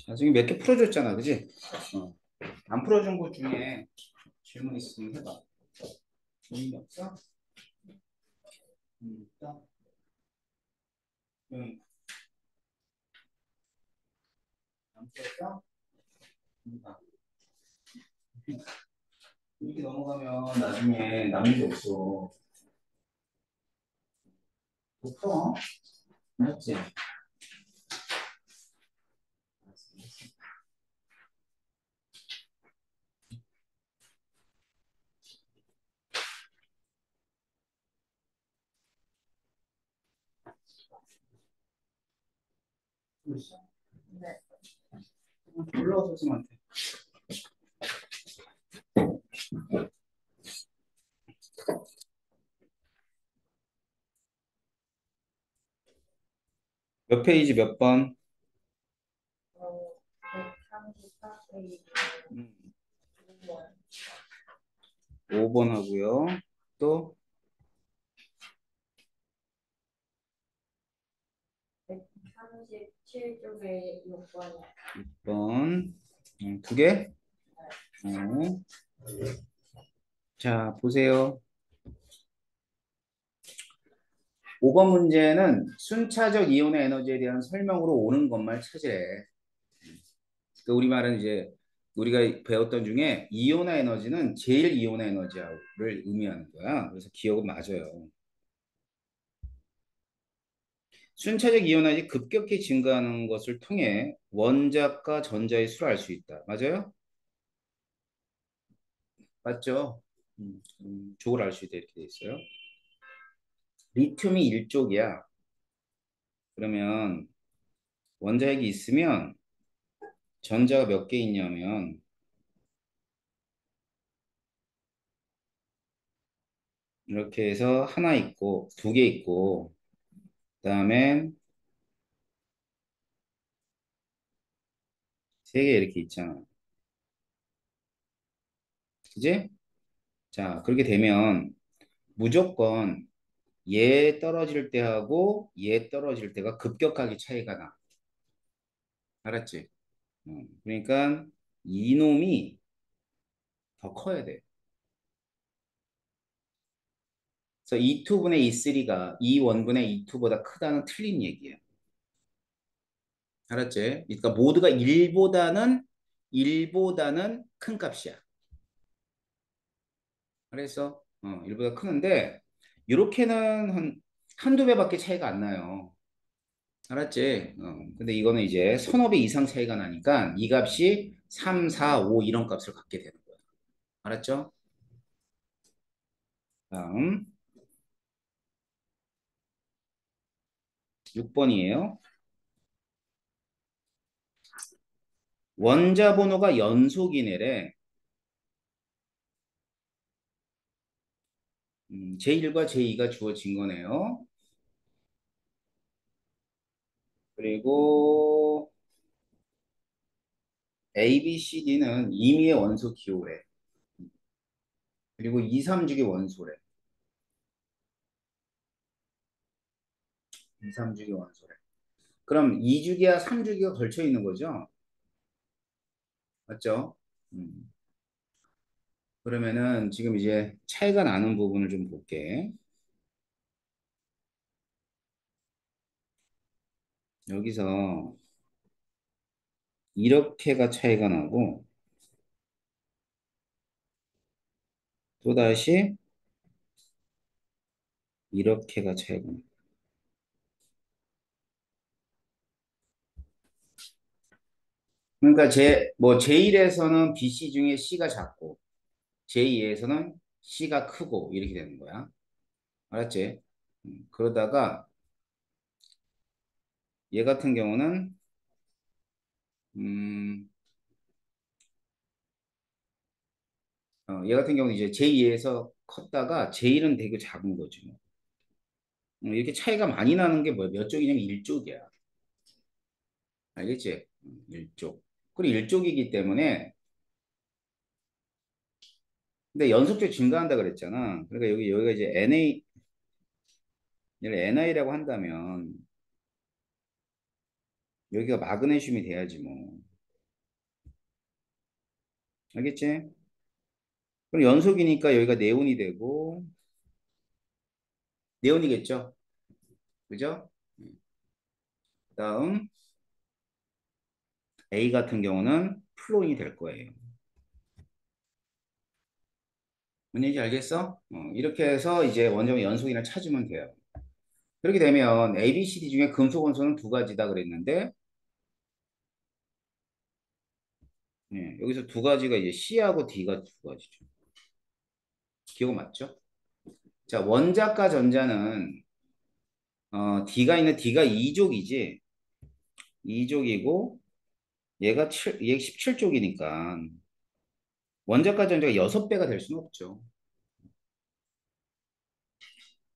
나중에 몇 개 풀어줬잖아, 그지? 어. 안 풀어준 것 중에 질문 있으면 해봐. 질문 없어? 있다? 응. 안 풀었어? 아, 이렇게 넘어가면 나중에 남는 게 없어. 못 풀어? 맞지? 풀었어? 네. 올라와서 선생님한테. 몇 페이지 몇 번? 134페이지. 5번 하고요. 또 137쪽에 6번. 6번. 두 개? 어. 자, 보세요. 5번 문제는 순차적 이온의 에너지에 대한 설명으로 오는 것만 찾으래. 그러니까 우리말은 이제 우리가 배웠던 중에 이온의 에너지는 제일 이온의 에너지를 의미하는 거야. 그래서 기억은 맞아요. 순차적 이온이 급격히 증가하는 것을 통해 원자과 전자의 수를 알 수 있다. 맞아요? 맞죠? 족을 알 수 있다 이렇게 돼 있어요. 리튬이 1족이야. 그러면 원자핵이 있으면 전자가 몇 개 있냐면 이렇게 해서 하나 있고 두 개 있고 그다음에 세 개 이렇게 있잖아. 그지? 자, 그렇게 되면 무조건 얘 떨어질 때하고 얘 떨어질 때가 급격하게 차이가 나. 알았지? 그러니까 이놈이 더 커야 돼. 그래서 E2분의 E3가 E1분의 E2보다 크다는 틀린 얘기예요. 알았지? 그러니까 모두가 1보다는 큰 값이야. 그래서 1보다 크는데 이렇게는 한두 배밖에 차이가 안 나요. 알았지? 근데 이거는 이제 서너 배 이상 차이가 나니까 이 값이 3, 4, 5 이런 값을 갖게 되는 거야. 알았죠? 다음 6번이에요. 원자 번호가 연속이네래. 제1과 제2가 주어진 거네요. 그리고 A, B, C, D는 임의의 원소 기호래. 그리고 2, 3주기 원소래. 2, 3주기 원소래. 그럼 2주기와 3주기가 걸쳐 있는 거죠? 맞죠? 음. 그러면은 지금 이제 차이가 나는 부분을 좀 볼게. 여기서 이렇게가 차이가 나고 또다시 이렇게가 차이가 나. 그러니까 제1에서는 BC 중에 C가 작고 제2에서는 C가 크고 이렇게 되는 거야. 알았지? 그러다가 얘 같은 경우는 음, 얘 같은 경우는 이제 제2에서 컸다가 제1은 되게 작은 거지. 뭐. 이렇게 차이가 많이 나는 게 뭐야? 몇 쪽이냐면 1쪽이야. 알겠지? 1쪽. 그리고 1쪽이기 때문에 근데 연속적으로 증가한다 그랬잖아. 그러니까 여기가 이제 얘를 NI라고 한다면 여기가 마그네슘이 돼야지 뭐. 알겠지? 그럼 연속이니까 여기가 네온이 되고 네온이겠죠? 그죠? 그다음 A 같은 경우는 플로인이 될 거예요. 뭔 얘기인지 알겠어? 이렇게 해서 이제 원점의 연속인을 찾으면 돼요. 그렇게 되면 A, B, C, D 중에 금속 원소는 두 가지다 그랬는데 여기서 두 가지가 이제 C하고 D가 두 가지죠. 기억 맞죠? 자, 원자과 전자는 D가 있는 D가 2족이지. 2족이고 얘 17족이니까 원자과 전자가 6배가 될 수는 없죠.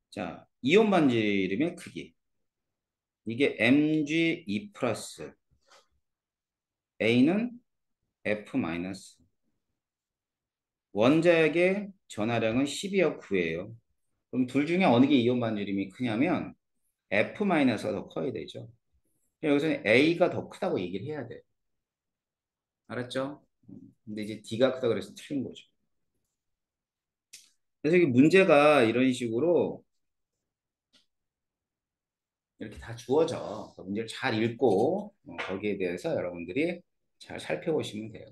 자, 이온 반지름의 크기. 이게 Mg2 플러스 A는 F 마이너스. 원자핵의 전하량은 12억 9예요. 그럼 둘 중에 어느 게 이온 반지름이 크냐면 F 마이너스가 더 커야 되죠. 여기서는 A가 더 크다고 얘기를 해야 돼. 알았죠? 근데 이제 D가 크다 그래서 틀린 거죠. 그래서 이 문제가 이런 식으로 이렇게 다 주어져. 문제를 잘 읽고 거기에 대해서 여러분들이 잘 살펴보시면 돼요.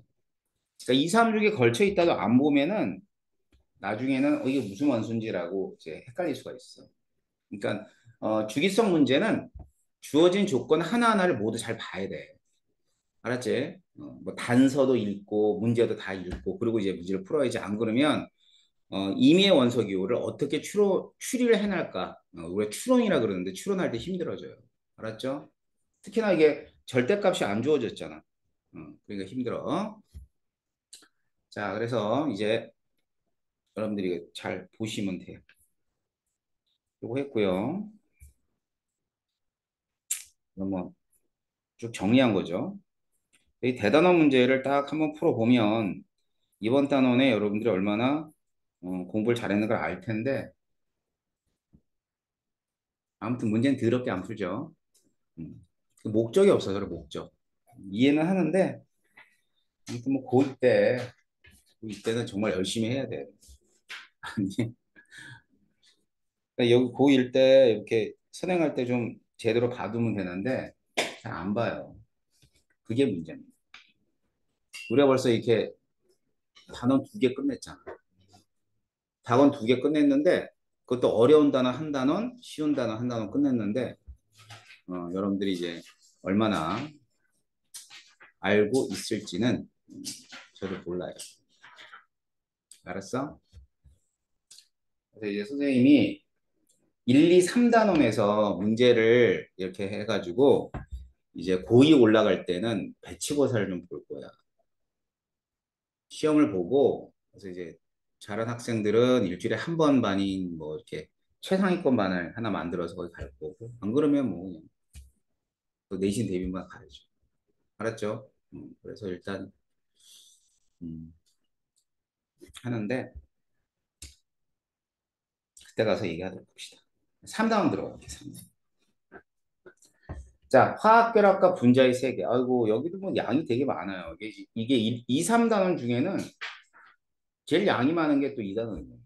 그러니까 2, 3주기에 걸쳐 있다도 안 보면은 나중에는 이게 무슨 원소인지라고 이제 헷갈릴 수가 있어. 그러니까 주기성 문제는 주어진 조건 하나하나를 모두 잘 봐야 돼. 알았지? 뭐 단서도 읽고 문제도 다 읽고 그리고 이제 문제를 풀어야지. 안 그러면 임의의 원소 기호를 어떻게 추리를 해낼까? 우리가 추론이라 그러는데 추론할 때 힘들어져요. 알았죠? 특히나 이게 절대값이 안 주어졌잖아. 그러니까 힘들어. 자, 그래서 이제 여러분들이 잘 보시면 돼요. 요거 했고요. 그럼 뭐쭉 정리한 거죠. 이 대단원 문제를 딱 한번 풀어보면 이번 단원에 여러분들이 얼마나 공부를 잘했는 걸 알 텐데 아무튼 문제는 더럽게 안 풀죠. 음. 그 목적이 없어서 그래 목적. 이해는 하는데 아무튼 뭐 고2 때는 정말 열심히 해야 돼. 아니 그러니까 여기 고1 때 이렇게 선행할 때 좀 제대로 봐두면 되는데 잘 안 봐요. 그게 문제입니다. 우리가 벌써 이렇게 단원 2개 끝냈잖아. 단원 2개 끝냈는데 그것도 어려운 단어 한 단원, 쉬운 단어 한 단원 끝냈는데 여러분들이 이제 얼마나 알고 있을지는 저도 몰라요. 알았어? 그래서 이제 선생님이 1, 2, 3단원에서 문제를 이렇게 해가지고 이제 고2 올라갈 때는 배치고사를 좀 볼 거야. 시험을 보고 그래서 이제 잘한 학생들은 일주일에 한 번 반인 뭐 이렇게 최상위권 반을 하나 만들어서 거기 갈 거고 안 그러면 뭐 그냥 또 내신 대비만 가야죠. 알았죠? 그래서 일단 음, 하는데 그때 가서 얘기하도록 합시다. 3단원 들어갈게요. 3단원. 자, 화학결합과 분자의 세계. 아이고 여기도 뭐 양이 되게 많아요. 이게 2, 3단원 중에는 제일 양이 많은 게 또 2단원이에요.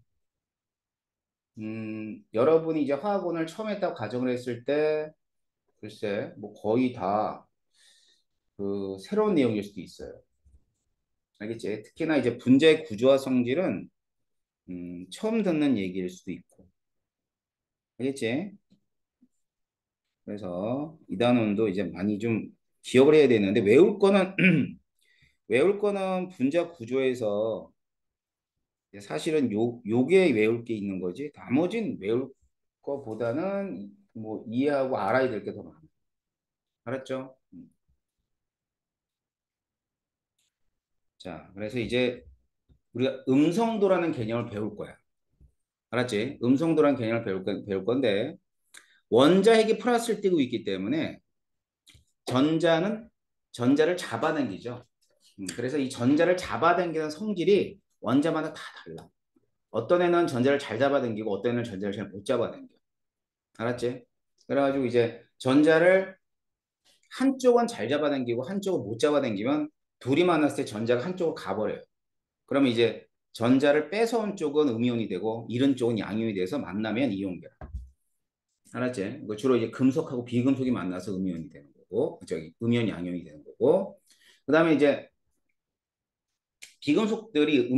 여러분이 이제 화학원을 처음 했다고 가정을 했을 때 글쎄 뭐 거의 다 그 새로운 내용일 수도 있어요. 알겠지? 특히나 이제 분자의 구조와 성질은 처음 듣는 얘기일 수도 있고. 알겠지? 그래서 이 단원도 이제 많이 좀 기억을 해야 되는데 외울 거는 외울 거는 분자 구조에서 사실은 요게 외울 게 있는 거지. 나머진 외울 거보다는 뭐 이해하고 알아야 될 게 더 많아. 알았죠? 자, 그래서 이제 우리가 음성도라는 개념을 배울 거야. 알았지? 음성도라는 개념을 배울 건데 원자핵이 플러스를 띠고 있기 때문에 전자는 전자를 잡아당기죠. 그래서 이 전자를 잡아당기는 성질이 원자마다 다 달라. 어떤 애는 전자를 잘 잡아당기고 어떤 애는 전자를 잘 못 잡아당겨. 알았지? 그래가지고 이제 전자를 한쪽은 잘 잡아당기고 한쪽은 못 잡아당기면 둘이 만났을 때 전자가 한쪽으로 가버려요. 그러면 이제 전자를 뺏어온 쪽은 음이온이 되고 잃은 쪽은 양이온이 돼서 만나면 이온 결합. 알았지? 그 주로 이제 금속하고 비금속이 만나서 음이온이 되는 거고, 저기 음이온 양이온이 되는 거고. 그다음에 이제 비금속들이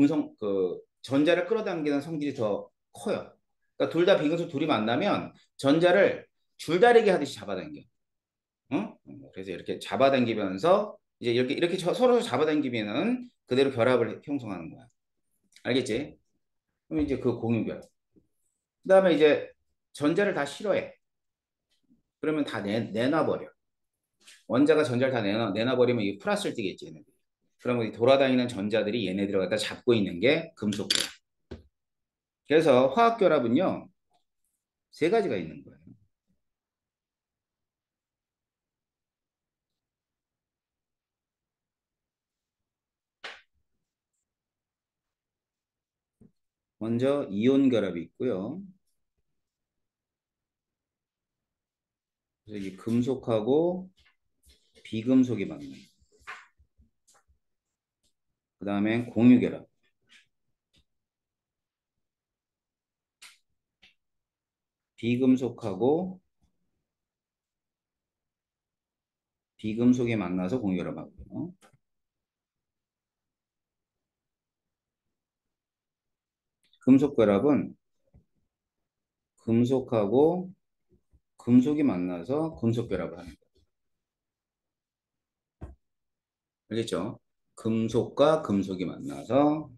전자를 끌어당기는 성질이 더 커요. 그러니까 둘 다 비금속 둘이 만나면 전자를 줄다리기 하듯이 잡아당겨. 응? 그래서 이렇게 잡아당기면서 이제 이렇게 서로 잡아당기면은 그대로 결합을 형성하는 거야. 알겠지? 그럼 이제 그 공유결. 그다음에 이제 전자를 다 싫어해. 그러면 다 내놔버려. 원자가 전자를 다 내놔버리면 이 플러스를 띠겠지, 얘네들이. 그러면 이 돌아다니는 전자들이 얘네들을 갖다 잡고 있는 게 금속결. 그래서 화학결합은요, 세 가지가 있는 거예요. 먼저 이온 결합이 있고요. 그래서 이 금속하고 비금속이 만나요. 그 다음에 공유결합. 비금속하고 비금속이 만나서 공유결합하고요. 금속결합은 금속하고 금속이 만나서 금속결합을 하는 거예요. 알겠죠? 금속과 금속이 만나서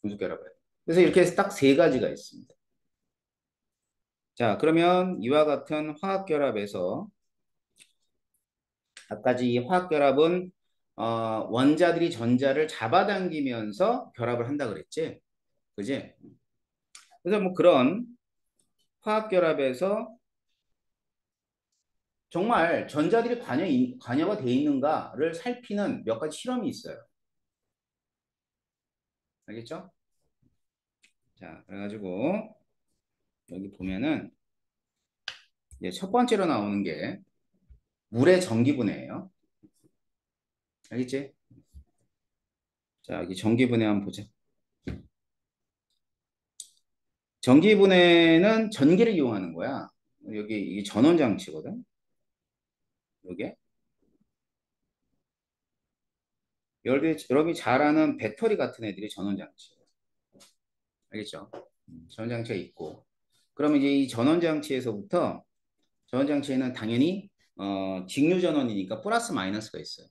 금속결합을 해요. 그래서 이렇게 딱 세 가지가 있습니다. 자, 그러면 이와 같은 화학결합에서 아까지 이 화학결합은 원자들이 전자를 잡아당기면서 결합을 한다 그랬지? 그지? 그래서 뭐 그런 화학결합에서 정말 전자들이 관여가 돼 있는가를 살피는 몇 가지 실험이 있어요. 알겠죠? 자, 그래가지고 여기 보면은 이제 첫 번째로 나오는 게 물의 전기분해예요. 알겠지? 자, 여기 전기분해 한번 보자. 전기분해는 전기를 이용하는 거야. 여기 이 전원장치거든. 이게 여러분이 잘 아는 배터리 같은 애들이 전원장치. 알겠죠? 전원장치가 있고. 그러면 이제 이 전원장치에서부터 전원장치에는 당연히 직류전원이니까 플러스 마이너스가 있어요.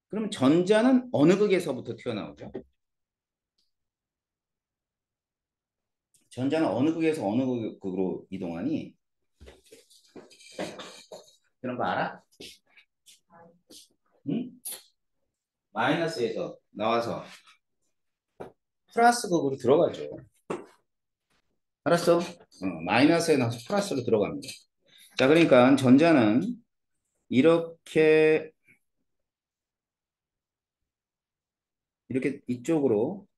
그럼 전자는 어느 극에서부터 튀어나오죠? 전자는 어느 극에서 어느 극으로 이동하니? 그런 거 알아? 응? 마이너스에서 나와서 플러스 극으로 들어가죠. 알았어? 마이너스에 나와서 플러스로 들어갑니다. 자, 그러니까 전자는 이렇게 이쪽으로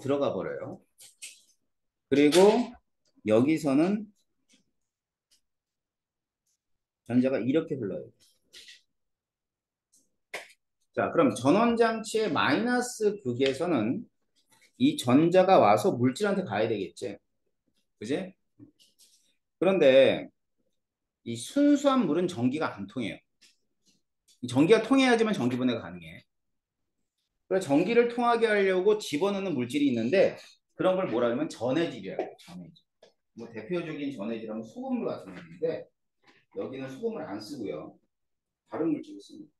들어가 버려요. 그리고 여기서는 전자가 이렇게 흘러요. 자, 그럼 전원장치의 마이너스 극에서는 이 전자가 와서 물질한테 가야 되겠지. 그지? 그런데 이 순수한 물은 전기가 안 통해요. 전기가 통해야지만 전기 분해가 가능해. 그래서 전기를 통하게 하려고 집어넣는 물질이 있는데 그런 걸 뭐라 하면 전해질이라고 해요. 전해질. 뭐 대표적인 전해질하면 소금물 같은 건데 여기는 소금을 안 쓰고요. 다른 물질을 씁니다.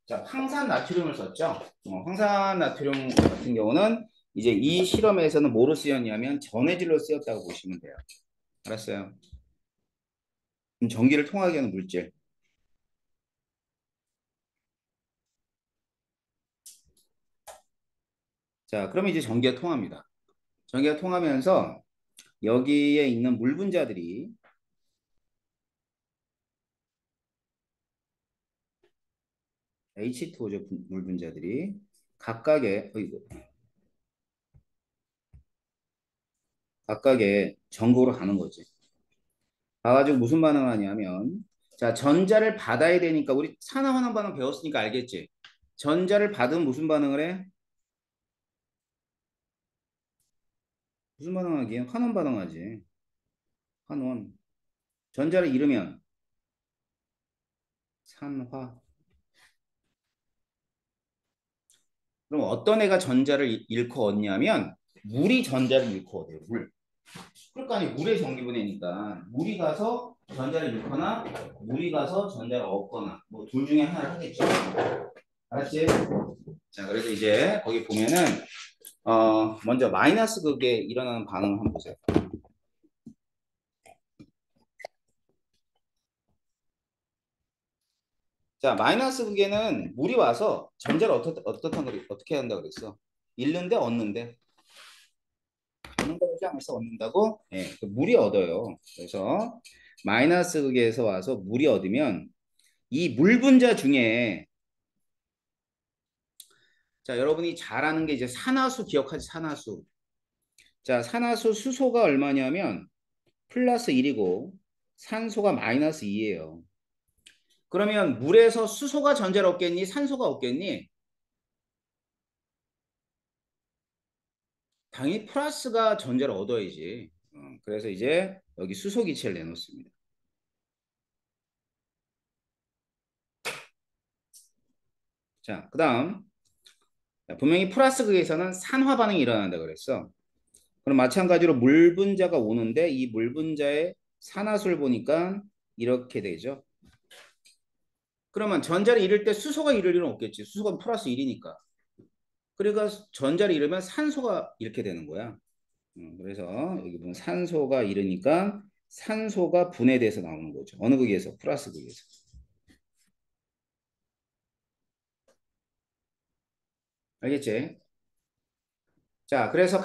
자, 황산 나트륨을 썼죠. 황산 나트륨 같은 경우는 이제 이 실험에서는 뭐로 쓰였냐면 전해질로 쓰였다고 보시면 돼요. 알았어요? 전기를 통하게 하는 물질. 자, 그러면 이제 전기가 통합니다. 전기가 통하면서 여기에 있는 물 분자들이 H2O죠, 물 분자들이 각각의 전구로 가는 거지. 가가지고 무슨 반응을 하냐면 자, 전자를 받아야 되니까 우리 산화 환원 반응 배웠으니까 알겠지? 전자를 받으면 무슨 반응을 해? 무슨 반응하기? 환원 반응하지. 환원. 전자를 잃으면 산화. 그럼 어떤 애가 전자를 잃고 얻냐면 물이 전자를 잃고 얻어요. 물. 그러니까 아니 물의 전기분해니까 물이 가서 전자를 잃거나 물이 가서 전자를 얻거나 뭐 둘 중에 하나를 하겠죠. 알았지? 자, 그래서 이제 거기 보면은 먼저 마이너스 극에 일어나는 반응을 한번 보세요. 자, 마이너스 극에는 물이 와서 전자를 어떻게 한다 그랬어? 잃는데 얻는데 얻는다고 하지 않았어? 얻는다고? 예, 그 물이 얻어요. 그래서 마이너스 극에서 와서 물이 얻으면 이 물 분자 중에 자, 여러분이 잘 아는 게 이제 산화수 기억하지, 산화수. 자, 산화수 수소가 얼마냐면 플러스 1이고 산소가 마이너스 2예요. 그러면 물에서 수소가 전자를 얻겠니? 산소가 얻겠니? 당연히 플러스가 전자를 얻어야지. 그래서 이제 여기 수소 기체를 내놓습니다. 자, 그 다음 분명히 플러스 극에서는 산화 반응이 일어난다 그랬어. 그럼 마찬가지로 물 분자가 오는데 이 물 분자의 산화수를 보니까 이렇게 되죠. 그러면 전자를 잃을 때 수소가 잃을 일은 없겠지. 수소가 플러스 1이니까. 그러니까 전자를 잃으면 산소가 이렇게 되는 거야. 그래서 여기 보면 산소가 잃으니까 산소가 분해돼서 나오는 거죠. 어느 극에서? 플러스 극에서. 알겠지? 자, 그래서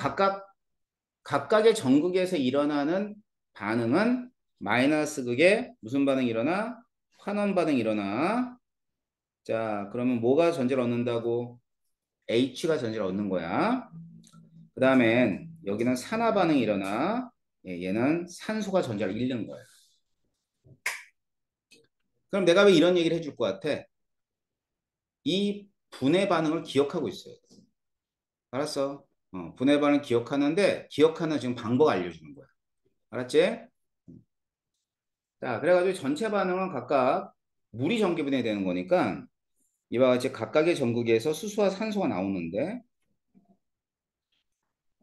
각각의 전극에서 일어나는 반응은 마이너스 극에 무슨 반응이 일어나? 환원 반응이 일어나. 자, 그러면 뭐가 전자를 얻는다고? H가 전자를 얻는 거야. 그 다음엔 여기는 산화 반응이 일어나. 얘는 산소가 전자를 잃는 거야. 그럼 내가 왜 이런 얘기를 해줄 것 같아? 이 분해 반응을 기억하고 있어요. 알았어? 분해 반응 기억하는데 기억하는 지금 방법 알려주는 거야. 알았지? 자, 그래가지고 전체 반응은 각각 물이 전기 분해되는 거니까 이와 같이 각각의 전극에서 수소와 산소가 나오는데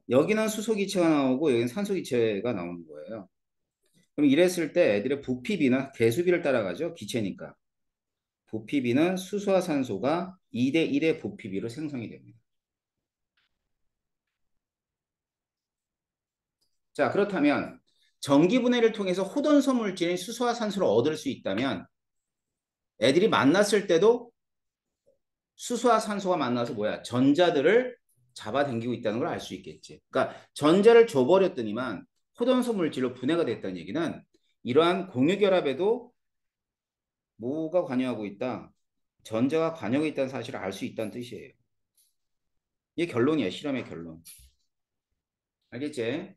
여기는 수소 기체가 나오고 여기는 산소 기체가 나오는 거예요. 그럼 이랬을 때 애들의 부피비나 개수비를 따라가죠. 기체니까. 부피비는 수소와 산소가 2대 1의 부피비로 생성이 됩니다. 자, 그렇다면 전기분해를 통해서 호돈소 물질인 수소와 산소를 얻을 수 있다면 애들이 만났을 때도 수소와 산소가 만나서 뭐야? 전자들을 잡아당기고 있다는 걸 알 수 있겠지. 그러니까 전자를 줘버렸더니만 호돈소 물질로 분해가 됐다는 얘기는 이러한 공유결합에도 뭐가 관여하고 있다? 전자가 관여하고 있다는 사실을 알 수 있다는 뜻이에요. 이게 결론이야, 실험의 결론. 알겠지?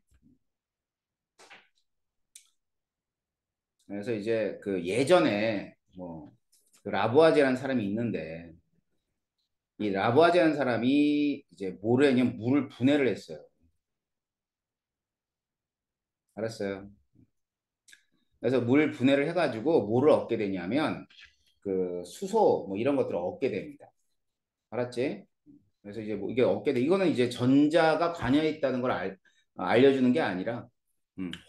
그래서 이제 그 예전에 뭐그 라부아제라는 사람이 있는데 이 라부아제라는 사람이 이제 뭐를 했냐면 물을 분해를 했어요. 알았어요. 그래서 물 분해를 해가지고 뭐를 얻게 되냐면 그 수소 뭐 이런 것들을 얻게 됩니다. 알았지? 그래서 이제 뭐 이게 얻게 돼. 이거는 이제 전자가 관여해 있다는 걸 알려주는 게 아니라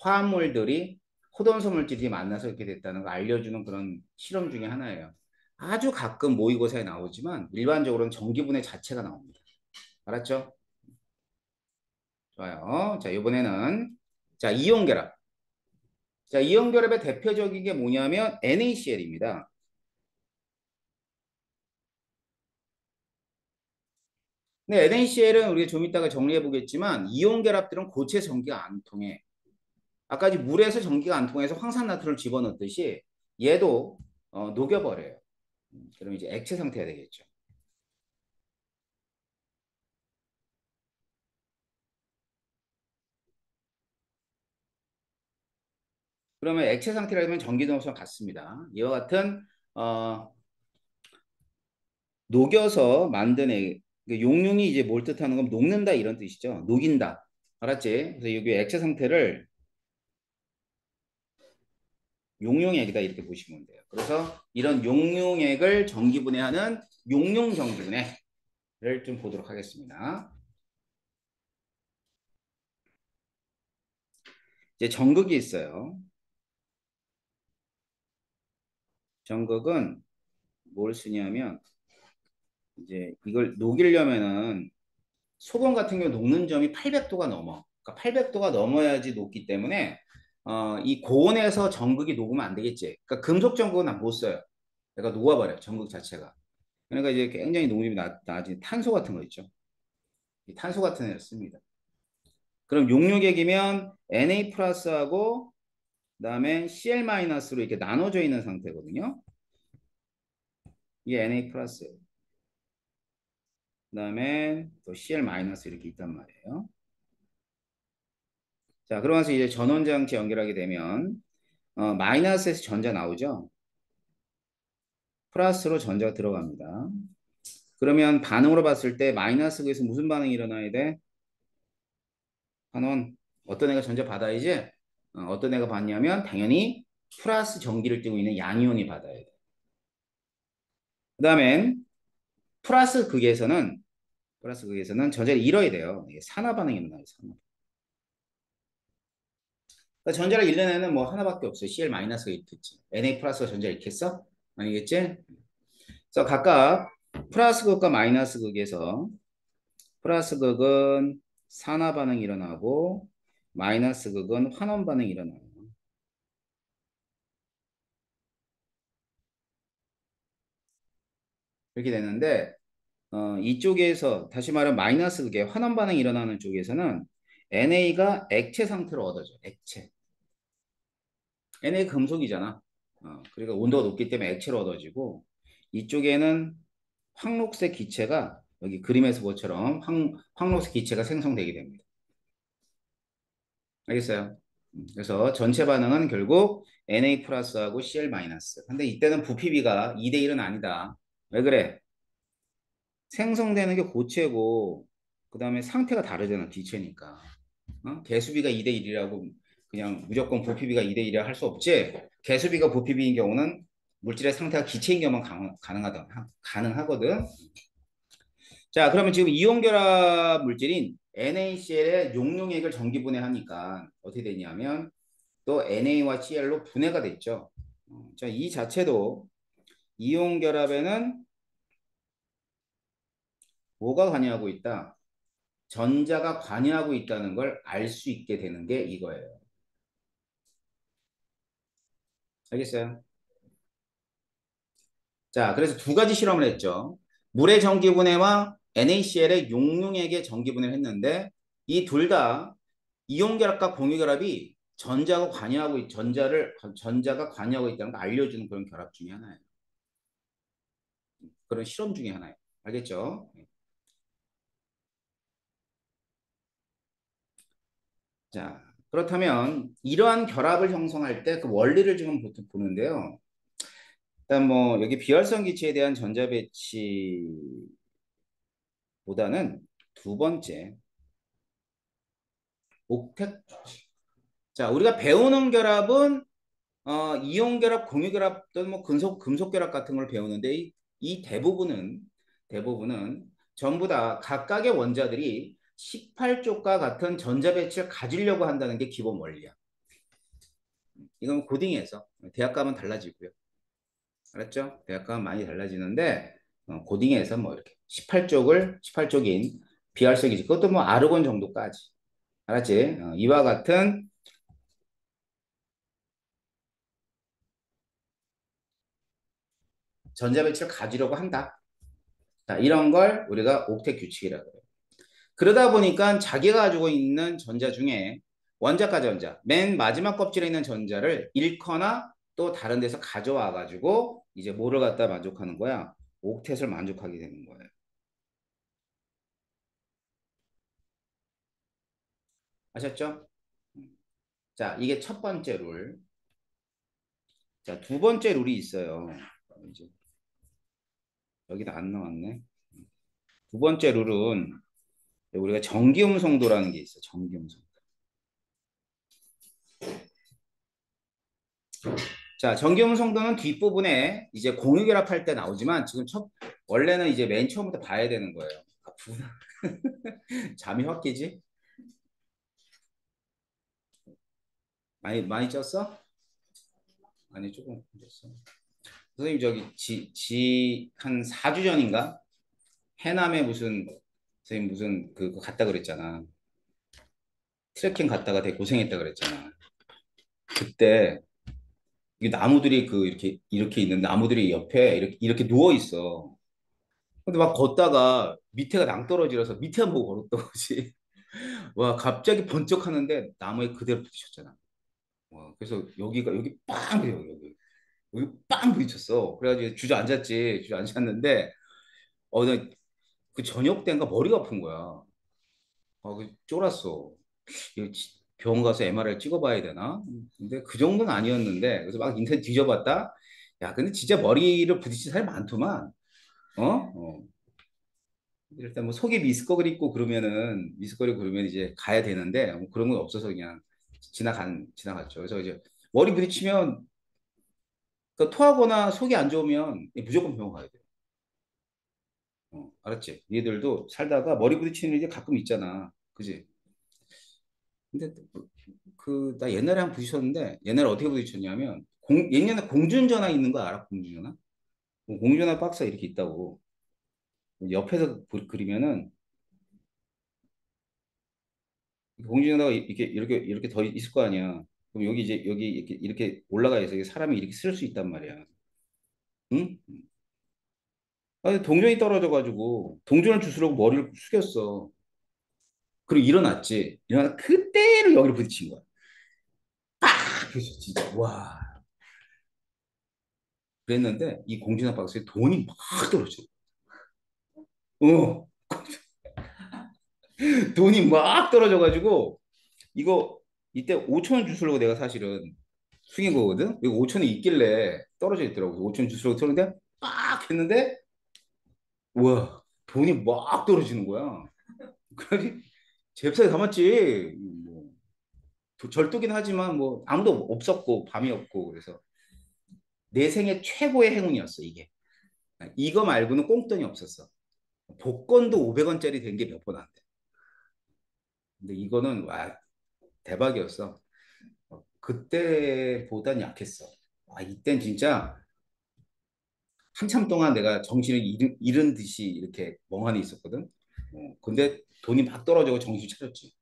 화합물들이 호돈소 물질이 만나서 이렇게 됐다는 걸 알려주는 그런 실험 중에 하나예요. 아주 가끔 모의고사에 나오지만 일반적으로는 전기분해 자체가 나옵니다. 알았죠? 좋아요. 자, 이번에는 자, 이온 결합. 자, 이온 결합의 대표적인 게 뭐냐면 NaCl입니다. 근데 NaCl은 우리가 좀 이따가 정리해 보겠지만 이온 결합들은 고체 전기가 안 통해. 아까 물에서 전기가 안 통해서 황산나트륨을 집어넣듯이 얘도 녹여버려요. 그럼 이제 액체 상태가 되겠죠. 그러면 액체 상태라면 전기 동선 같습니다. 이와 같은 어, 녹여서 만든 용융이 이제 뭘 뜻하는 건 녹는다 이런 뜻이죠. 녹인다. 알았지? 그래서 여기 액체 상태를 용융액이다 이렇게 보시면 돼요. 그래서 이런 용융액을 전기분해하는 용융 전기분해를 좀 보도록 하겠습니다. 이제 전극이 있어요. 전극은 뭘 쓰냐면 이제 이걸 녹이려면은 소금 같은 경우 녹는 점이 800도가 넘어. 그러니까 800도가 넘어야지 녹기 때문에 이 고온에서 전극이 녹으면 안 되겠지. 그러니까 금속 전극은 못 써요. 그러니까 녹아버려 전극 자체가. 그러니까 이제 굉장히 녹음이 낮은 탄소 같은 거 있죠. 이 탄소 같은 애를 씁니다. 그럼 용융액이면 Na 플러스하고 그다음에 Cl 마이너스로 이렇게 나눠져 있는 상태거든요. 이게 Na 플러스. 그다음에 또 Cl 마이너스 이렇게 있단 말이에요. 자, 그러면서 이제 전원 장치 연결하게 되면 마이너스에서 전자 나오죠. 플러스로 전자가 들어갑니다. 그러면 반응으로 봤을 때 마이너스에서 무슨 반응이 일어나야 돼? 환원. 어떤 애가 전자 받아야지? 어떤 애가 받냐면 당연히 플러스 전기를 띠고 있는 양이온이 받아야 돼. 그 다음엔 플러스 극에서는 전자를 잃어야 돼요. 이게 산화 반응이 일어나요. 산화. 그러니까 전자를 잃는 애는 뭐 하나밖에 없어요. Cl-가 있겠지. Na 플러스가 전자 잃겠어? 아니겠지? 그래서 각각 플러스 극과 마이너스 극에서 플러스 극은 산화 반응이 일어나고 마이너스 극은 환원 반응이 일어나요. 이렇게 되는데 이쪽에서 다시 말하면 마이너스 극에 환원 반응이 일어나는 쪽에서는 NA가 액체 상태로 얻어져. 액체. Na 금속이잖아. 그러니까 온도가 높기 때문에 액체로 얻어지고 이쪽에는 황록색 기체가 여기 그림에서 것처럼 황록색 기체가 생성되게 됩니다. 알겠어요? 그래서 전체 반응은 결국 Na 플러스하고 Cl 마이너스. 근데 이때는 부피비가 2대 1은 아니다. 왜 그래? 생성되는 게 고체고 그다음에 상태가 다르잖아. 기체니까. 개수비가 2대 1이라고 그냥 무조건 부피비가 2대 1이라 할 수 없지. 개수비가 부피비인 경우는 물질의 상태가 기체인 경우만 가능하거든. 자, 그러면 지금 이온 결합 물질인 NaCl의 용융액을 전기분해하니까 어떻게 되냐면 또 NA와 Cl로 분해가 됐죠. 자, 이 자체도 이온 결합에는 뭐가 관여하고 있다? 전자가 관여하고 있다는 걸 알 수 있게 되는 게 이거예요. 알겠어요? 자, 그래서 두 가지 실험을 했죠. 물의 전기분해와 NaCl의 용융액의 전기분해를 했는데 이 둘 다 이온결합과 공유결합이 전자가 관여하고 있다는 걸 알려주는 그런 결합 중에 하나예요. 그런 실험 중에 하나예요. 알겠죠? 자, 그렇다면 이러한 결합을 형성할 때 그 원리를 지금 보통 보는데요. 일단 뭐 여기 비활성 기체에 대한 전자 배치보다는 두 번째 옥텟. 자, 우리가 배우는 결합은 이온 결합, 공유 결합 또는 뭐 금속 결합 같은 걸 배우는데 이 대부분은 전부 다 각각의 원자들이 18쪽과 같은 전자 배치를 가지려고 한다는 게 기본 원리야. 이건 고딩에서 대학 가면 달라지고요. 알았죠? 대학 가면 많이 달라지는데 고딩에서 뭐 이렇게 18쪽인 비활성이지. 그것도 뭐 아르곤 정도까지. 알았지? 이와 같은 전자 배치를 가지려고 한다. 자, 이런 걸 우리가 옥텟 규칙이라고 해요. 그러다 보니까 자기가 가지고 있는 전자 중에 원자과 전자, 맨 마지막 껍질에 있는 전자를 잃거나 또 다른 데서 가져와 가지고 이제 뭐를 갖다 만족하는 거야? 옥텟을 만족하게 되는 거예요. 아셨죠? 자, 이게 첫 번째 룰. 자, 두 번째 룰이 있어요. 이제 여기다 안 나왔네. 두 번째 룰은 우리가 정기음성도라는 게 있어. 정기음성. 자, 정기음성도는 뒷부분에 이제 공유결합할 때 나오지만 지금 원래는 이제 맨 처음부터 봐야 되는 거예요. 아프구나. 잠이 확 깨지? 많이 쪘어? 아니, 조금 쪘어. 선생님 저기 한 4주 전인가? 해남에 무슨 선생님 무슨 그거 갔다 그랬잖아. 트레킹 갔다가 되게 고생했다 그랬잖아. 그때 이 나무들이 그 이렇게 있는 나무들이 옆에 이렇게 누워 있어. 근데 막 걷다가 밑에가 낭떠러지라서 밑에 안 보고 걸었던 거지. 와, 갑자기 번쩍 하는데 나무에 그대로 부딪혔잖아. 와, 그래서 여기 빵 그래요, 여기 빵 부딪혔어. 그래가지고 주저앉았지. 주저앉았는데 나그 저녁 때인가 머리가 아픈 거야. 쫄았어. 이거 병원 가서 MRI 찍어봐야 되나? 근데 그 정도는 아니었는데 그래서 막 인터넷 뒤져봤다. 야, 근데 진짜 머리를 부딪힌 사람이 많더만. 어? 일단 뭐 속에 미스꺼리 있고 그러면은 미스꺼리 그러면 이제 가야 되는데 뭐 그런 건 없어서 그냥 지나갔죠. 그래서 이제 머리 부딪히면 그 토하거나 속이 안 좋으면 무조건 병원 가야 돼. 알았지? 얘들도 살다가 머리 부딪히는 일이 가끔 있잖아. 그지? 근데 나 옛날에 한 번 부딪혔는데 옛날에 어떻게 부딪혔냐면 옛날에 공중전화 있는 거 알아? 공중전화? 공중전화 박스가 이렇게 있다고. 옆에서 그리면은 공중전화가 이렇게 더 있을 거 아니야. 그럼 여기 이렇게 올라가 있어. 사람이 이렇게 쓸 수 있단 말이야. 응? 아니, 동전이 떨어져가지고 동전을 주스려고 머리를 숙였어. 그리고 일어났지. 일어나 그때로 여기를 부딪힌 거야. 그래서 진짜 와. 그랬는데 이 공중전화 박스에 돈이 막 떨어져. 어, 돈이 막 떨어져가지고 이거 이때 5천 원 주스려고 내가 사실은 숙인 거거든. 이거 5천 원이 있길래 떨어져 있더라고. 5천 원 주스려고 털는데 빡 했는데 우와, 돈이 막 떨어지는 거야. 그래서 잽싸게 감았지. 뭐 절도긴 하지만 뭐 아무도 없었고 밤이었고 그래서 내 생애 최고의 행운이었어 이게. 이거 말고는 꽁돈이 없었어. 복권도 500원짜리 된 게 몇 번 안 돼. 근데 이거는 와 대박이었어. 그때보단 약했어. 이땐 진짜 한참 동안 내가 정신을 잃은 듯이 이렇게 멍하니 있었거든. 근데 돈이 막 떨어지고 정신 차렸지.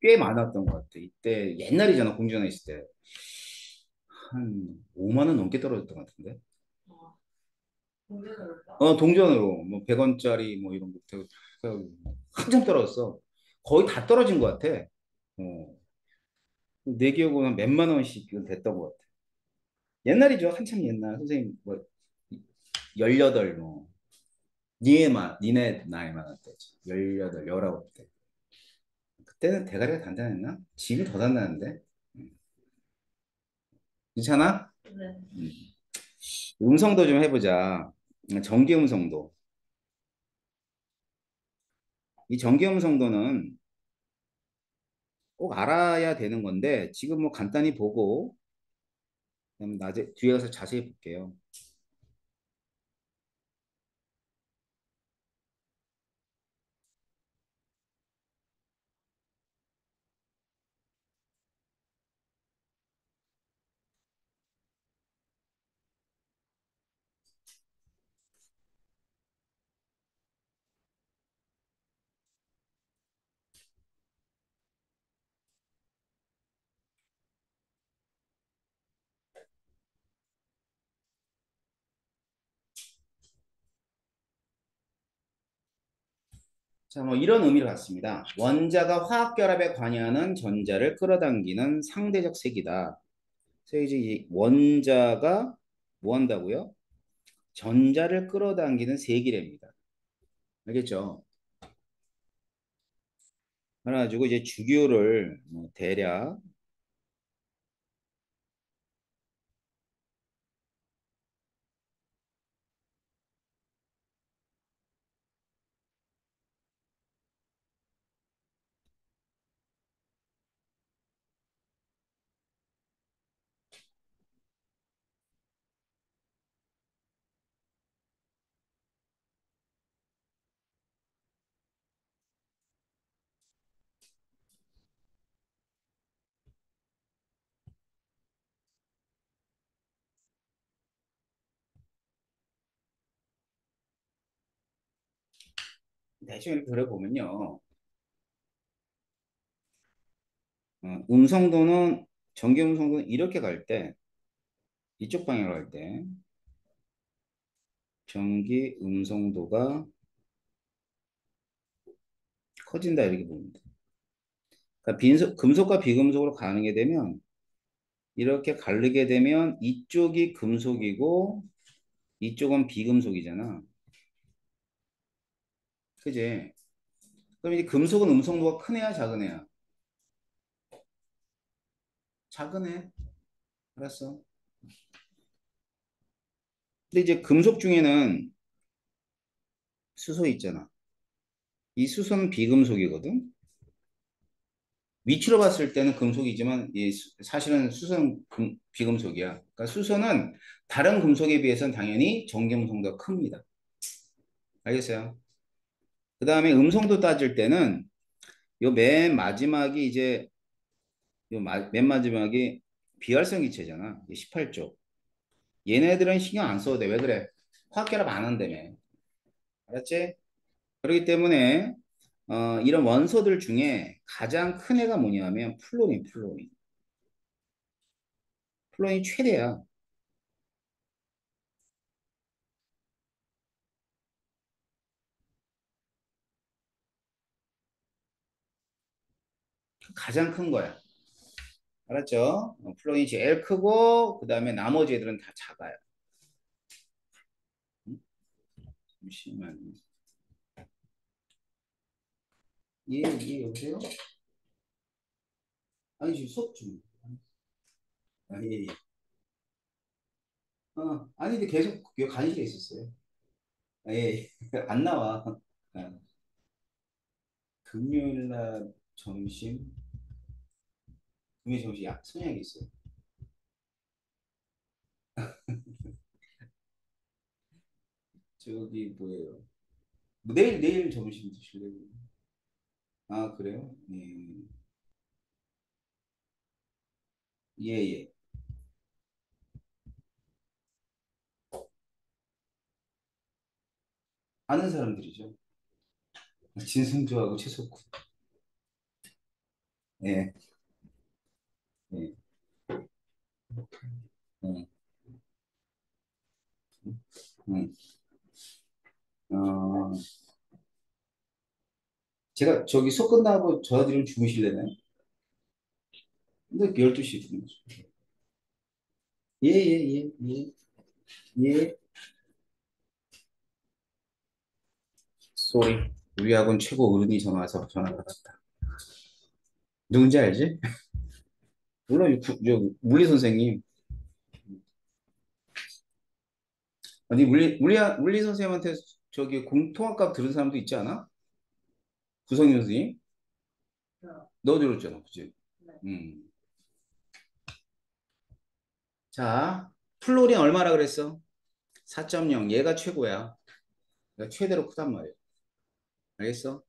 꽤 많았던 것 같아. 이때 옛날이잖아 공전화 있을 때. 한 5만 원 넘게 떨어졌던 것 같은데. 동전으로 뭐 100원짜리 뭐 이런 거 한참 떨어졌어. 거의 다 떨어진 것 같아. 어, 내 기억으로는 몇만 원씩 됐던 것 같아. 옛날이죠. 한참 옛날. 선생님 뭐 18, 뭐 니네 나이만 때지. 18, 19 때. 그때는 대가리가 단단했나? 지금 더 단단한데. 음. 괜찮아? 음. 음성도 좀 해보자. 전기 음성도. 이 전기 음성도는 꼭 알아야 되는 건데 지금 뭐 간단히 보고 그다음에 뒤에 가서 자세히 볼게요. 자, 뭐 이런 의미를 갖습니다. 원자가 화학 결합에 관여하는 전자를 끌어당기는 상대적 색이다. 그래서 이제 이 원자가 뭐 한다고요? 전자를 끌어당기는 세기랍니다. 알겠죠? 그래가지고 이제 주기율을 뭐 대략 대충 이렇게 그려보면요. 음성도는, 전기 음성도는 이렇게 갈 때, 이쪽 방향으로 갈 때, 전기 음성도가 커진다 이렇게 보면 돼. 그러니까 금속과 비금속으로 가는 게 되면 이렇게 가르게 되면 이쪽이 금속이고 이쪽은 비금속이잖아. 그지? 그럼 이제 금속은 음성도가 큰 애야, 작은 애야? 작은 애. 알았어. 근데 이제 금속 중에는 수소 있잖아. 이 수소는 비금속이거든. 위치로 봤을 때는 금속이지만 사실은 수소는 비금속이야. 그러니까 수소는 다른 금속에 비해서는 당연히 전기음성도가 큽니다. 알겠어요? 그 다음에 음성도 따질 때는 요 맨 마지막이 이제 맨 마지막이 비활성 기체잖아. 18쪽. 얘네들은 신경 안 써도 돼. 왜 그래? 화학결합 안 한다며. 알았지? 그렇기 때문에 이런 원소들 중에 가장 큰 애가 뭐냐면 플루린, 플루린. 플루린이 최대야. 가장 큰 거야. 알았죠? 플루린이 제일 크고 그 다음에 나머지 애들은 다 작아요. 음? 잠시만요. 여보세요? 아니 지금 수업 중. 아, 예, 예. 아니 근데 계속 여기 간식에 있었어요. 아, 예, 예. 안 나와. 아, 금요일 날 점심, 금요일 점심 선약이 있어요. 저기 뭐예요? 내일 점심 드실래요? 아, 그래요? 예. 예, 예. 아는 사람들이죠. 진승주하고 최석훈. 예, 예, 예. 음. 어, 제가 저기 수업 끝나고 전화드리면 주무실래나요? 근데 12시에 주무죠. 예, 예, 예, 예, 예. 쏘리. 우리 학원 최고 어른이 전화 와서 전화 받았다. 누군지 알지? 물론 저 물리 선생님. 아니 물리 선생님한테 저기 공통합값 들은 사람도 있지 않아? 구성윤 선생님? 너 들었잖아, 그치? 음. 자, 플로린 얼마라 그랬어? 4.0. 얘가 최고야. 얘가 최대로 크단 말이야. 알겠어?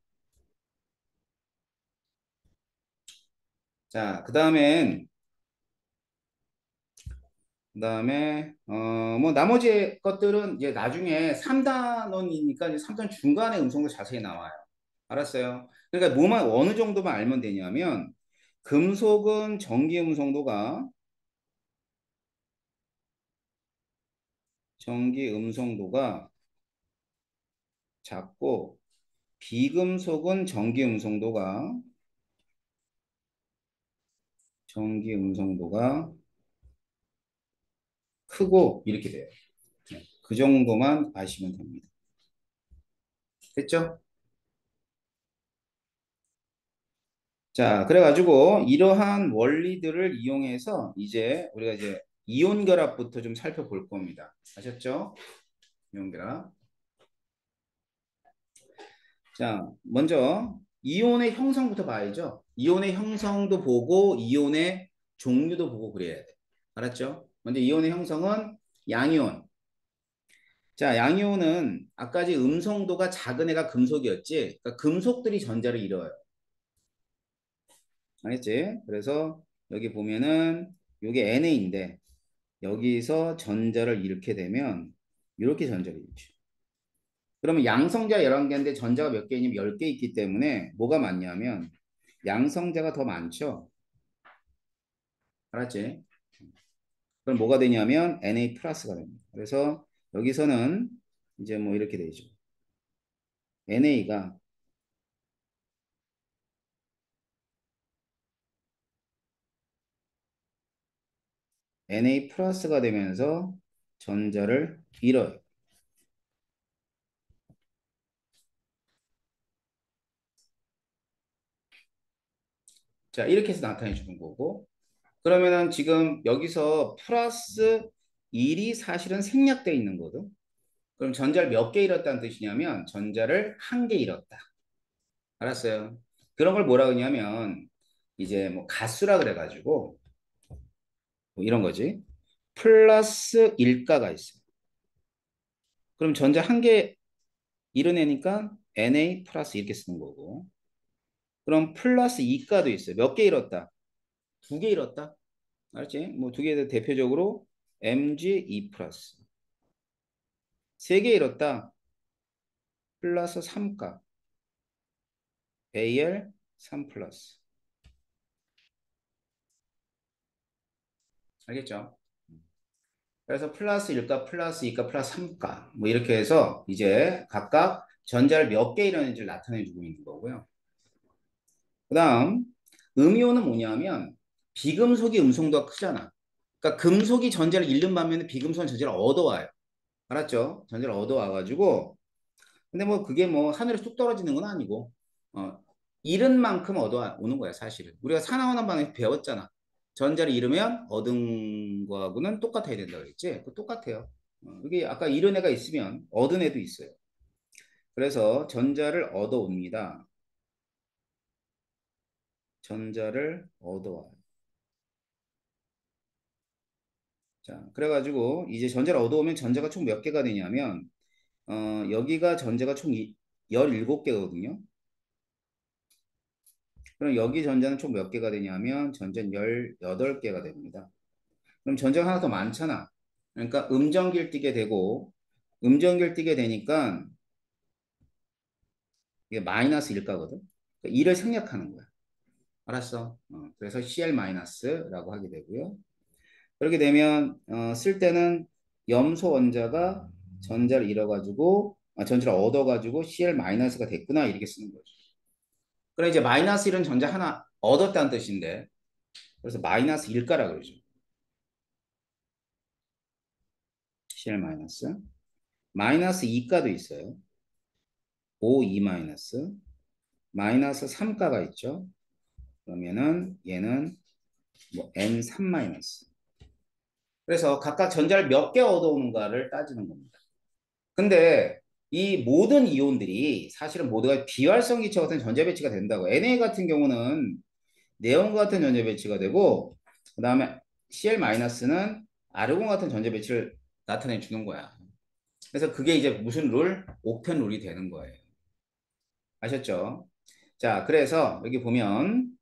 자, 그다음에 뭐 나머지 것들은 이제 나중에 3단원이니까 이제 3단 중간에 음성도 자세히 나와요. 알았어요? 그러니까 뭐만 어느 정도만 알면 되냐면 금속은 전기 음성도가 작고 비금속은 전기 음성도가 크고 이렇게 돼요. 네, 그 정도만 아시면 됩니다. 됐죠? 자, 그래가지고 이러한 원리들을 이용해서 이제 우리가 이제 이온 결합부터 좀 살펴볼 겁니다. 아셨죠? 이온 결합. 자, 먼저 이온의 형성부터 봐야죠. 이온의 형성도 보고 이온의 종류도 보고 그래야 돼. 알았죠? 먼저 이온의 형성은 양이온. 자, 양이온은 아까지 음성도가 작은 애가 금속이었지. 그러니까 금속들이 전자를 잃어요. 알겠지? 그래서 여기 보면은 이게 NA인데 여기서 전자를 잃게 되면 이렇게 전자를 잃죠. 그러면 양성자 11개인데 전자가 몇 개 있냐면 10개 있기 때문에 뭐가 많냐면 양성자가 더 많죠. 알았지? 그럼 뭐가 되냐면 Na 플러스가 됩니다. 그래서 여기서는 이제 뭐 이렇게 되죠. NA가 Na 플러스가 되면서 전자를 잃어요. 자, 이렇게 해서 나타내 주는 거고. 그러면은 지금 여기서 플러스 1이 사실은 생략되어 있는 거거든. 그럼 전자를 몇 개 잃었다는 뜻이냐면 전자를 한 개 잃었다. 알았어요? 그런 걸 뭐라 그러냐면 이제 뭐 가수라 그래가지고 뭐 이런 거지. 플러스 1가가 있어. 그럼 전자 한 개 잃어내니까 Na 플러스 이렇게 쓰는 거고. 그럼 플러스 2가도 있어요. 몇 개 잃었다? 두 개 잃었다. 알았지? 뭐 두 개 대표적으로 Mg2 플러스. 세 개 잃었다. 플러스 3가. Al3 플러스. 알겠죠? 그래서 플러스 1가, 플러스 2가, 플러스 3가. 뭐 이렇게 해서 이제 각각 전자를 몇 개 잃었는지를 나타내 주고 있는 거고요. 그 다음, 음이온은 뭐냐면 비금속이 음성도가 크잖아. 그러니까 금속이 전자를 잃는 반면에 비금속은 전자를 얻어와요. 알았죠? 전자를 얻어와가지고 근데 뭐 그게 뭐 하늘에 뚝 떨어지는 건 아니고 어, 잃은 만큼 얻어오는 거야 사실은. 우리가 산화원한 반응에서 배웠잖아. 전자를 잃으면 얻은 거하고는 똑같아야 된다 그랬지? 그 똑같아요. 이게 아까 잃은 애가 있으면 얻은 애도 있어요. 그래서 전자를 얻어옵니다. 전자를 얻어와요. 자, 그래가지고 이제 전자를 얻어오면 전자가 총 몇 개가 되냐면 여기가 전자가 총 17개거든요. 그럼 여기 전자는 총 몇 개가 되냐면 전자는 18개가 됩니다. 그럼 전자가 하나 더 많잖아. 그러니까 음전기를 띠게 되고 음전기를 띠게 되니까 이게 마이너스 1가거든. 그러니까 2를 생략하는 거야. 알았어? 그래서 Cl-라고 하게 되고요. 그렇게 되면 쓸 때는 염소 원자가 전자를 잃어가지고 전자를 얻어가지고 Cl-가 됐구나 이렇게 쓰는 거죠. 그럼 이제 마이너스 1은 전자 하나 얻었다는 뜻인데 그래서 마이너스 1가라 그러죠. Cl 마이너스. 마이너스 2가도 있어요. O2 마이너스. 마이너스 3가가 있죠. 그러면은 얘는 뭐 N3 마이너스. 그래서 각각 전자를 몇 개 얻어오는가를 따지는 겁니다. 근데 이 모든 이온들이 사실은 모두가 비활성 기체 같은 전자 배치가 된다고. Na 같은 경우는 네온과 같은 전자 배치가 되고 그 다음에 Cl-는 아르곤 같은 전자 배치를 나타내 주는 거야. 그래서 그게 이제 무슨 룰? 옥텐 룰이 되는 거예요. 아셨죠? 자, 그래서 여기 보면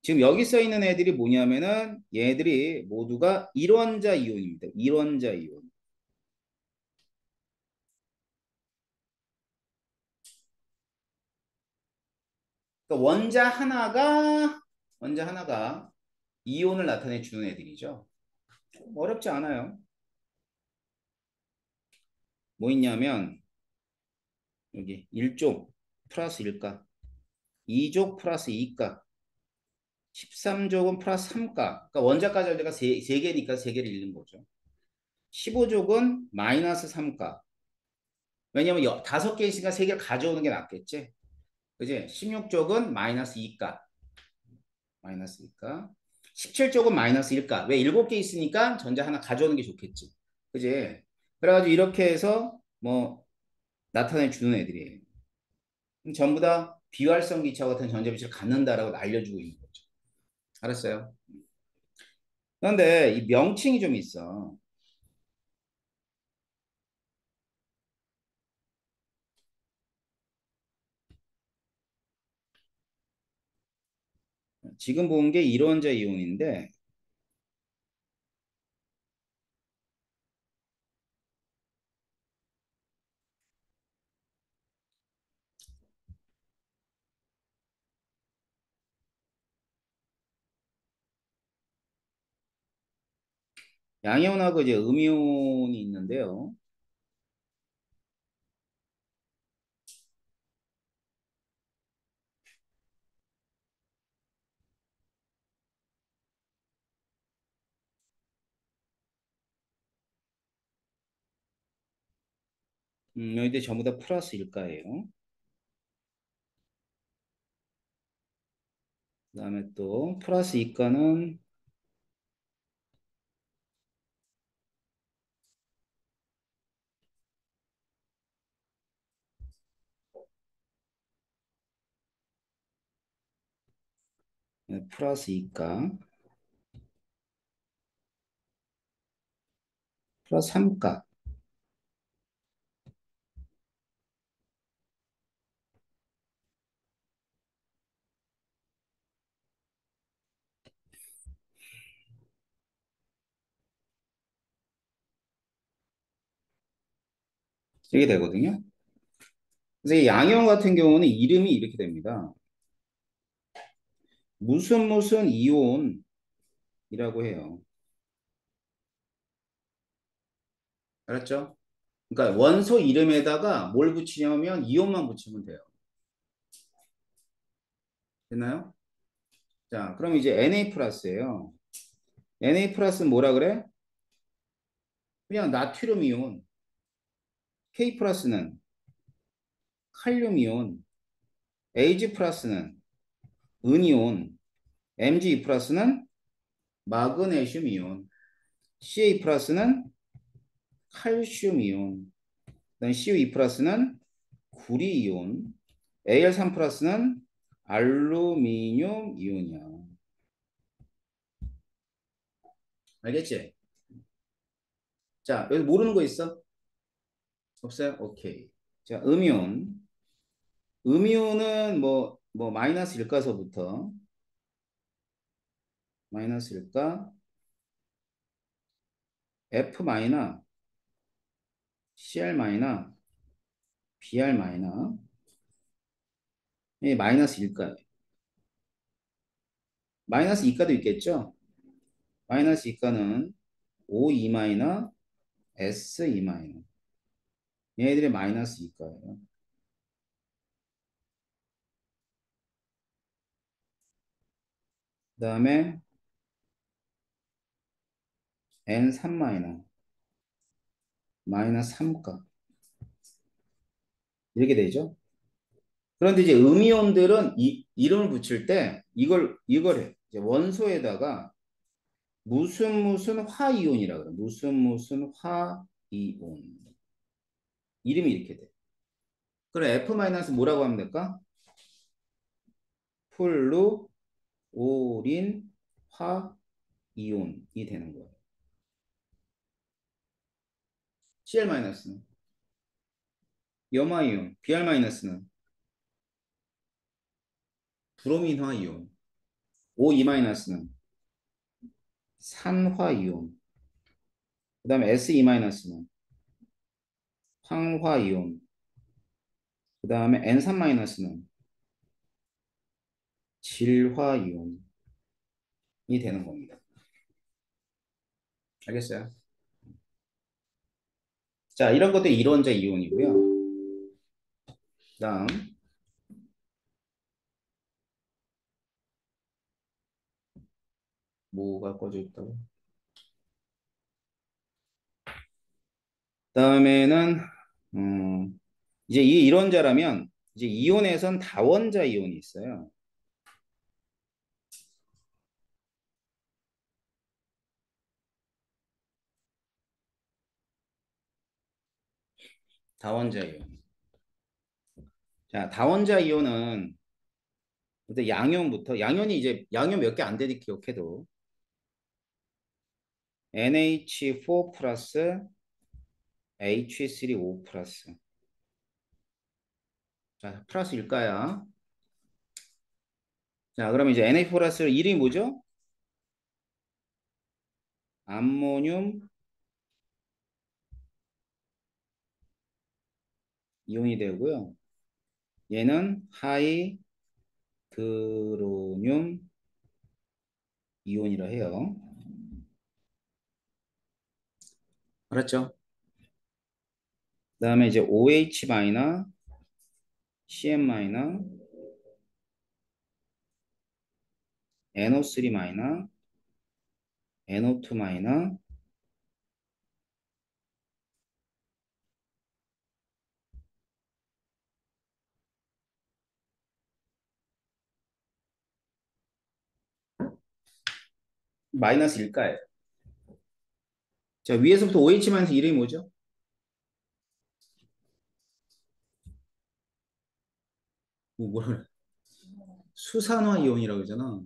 지금 여기 써 있는 애들이 뭐냐면은 얘들이 모두가 일원자 이온입니다. 일원자 이온. 그러니까 원자 하나가 이온을 나타내 주는 애들이죠. 어렵지 않아요. 뭐 있냐면 여기 1족 플러스 1가, 2족 플러스 2가, 13족은 플러스 3가. 그러니까 원자까지 할 때가 세개니까 세개를 잃는 거죠. 15족은 마이너스 3가. 왜냐면 5개 있으니까 3개를 가져오는 게 낫겠지. 그지? 16쪽은 마이너스 2가. 마이너스 2가. 17쪽은 마이너스 1가. 왜 7개 있으니까 전자 하나 가져오는 게 좋겠지. 그지? 그래가지고 이렇게 해서 뭐 나타내 주는 애들이에요. 전부 다 비활성 기체와 같은 전자 빛을 갖는다라고 알려주고 있는 거죠. 알았어요? 그런데 이 명칭이 좀 있어. 지금 본 게 일원자 이온인데 양이온하고 이제 음이온이 있는데요. 여기들 전부 다 플러스 일가예요. 그다음에 또 플러스 이가는 플러스 이가 플러스 3가 이게 되거든요. 그래서 이 양이온 같은 경우는 이름이 이렇게 됩니다. 무슨 무슨 이온이라고 해요. 알았죠? 그러니까 원소 이름에다가 뭘 붙이냐면 이온만 붙이면 돼요. 됐나요? 자, 그럼 이제 Na 플러스예요. Na 플러스는 뭐라 그래? 그냥 나트륨 이온. K 플러스는 칼륨 이온. Ag 플러스는 은이온. Mg 플러스는 마그네슘 이온. Ca 플러스는 칼슘 이온. 그다음 CO2 플러스는 구리 이온. Al3 플러스는 알루미늄 이온이야. 알겠지? 자, 여기 모르는 거 있어? 없어요? 오케이. 자, 음이온. 음이온은 뭐 마이너스 일가서부터 마이너스 일가 F 마이너 CR 마이너 BR 마이너 이 마이너스 일가 마이너스 이가도 있겠죠? 마이너스 이가는 O2 마이너 S2 마이너 얘네들이 마이너스 이가예요. 그 다음에 N3 마이너 마이너스 3가 이렇게 되죠? 그런데 이제 음이온들은 이름을 붙일 때 이걸 해. 이제 원소에다가 무슨 무슨 화이온이라 그래. 무슨 무슨 화이온. 이름이 이렇게 돼. 그럼 F 마이너스 뭐라고 하면 될까? 플루 오린 화이온이 되는 거예요. Cl 마이너스는 염화이온, Br 마이너스는 브로민 화이온, O2 마이너스는 산화이온, 그다음에 S2 마이너스는 황화이온, 그다음에 N3 마이너스는 질화이온이 되는 겁니다. 알겠어요? 자, 이런 것들이 이론자 이온이고요. 그다음 뭐가 꺼져 있다고? 그다음에는 이제 이 이론자라면 이제 이온에선 다원자 이온이 있어요. 다원자 이온. 자, 다원자 이온은 일단 양이온부터 양이온이 이제 양이온 몇 개 안 되니 기억해도 NH4 플러스 H3O 플러스. 자, 플러스 일까야? 자, 그러면 이제 NH4 플러스 이름이 뭐죠? 암모늄 이온이 되고요. 얘는 하이드로늄 이온이라 해요. 알았죠? 그다음에 이제 OH 마이너, CN 마이너, NO3 마이너, NO2 마이너, 마이너스일까요? 자, 위에서부터 OH 마이너스 이름이 뭐죠? 뭐라 그래? 수산화 이온이라고 그러잖아.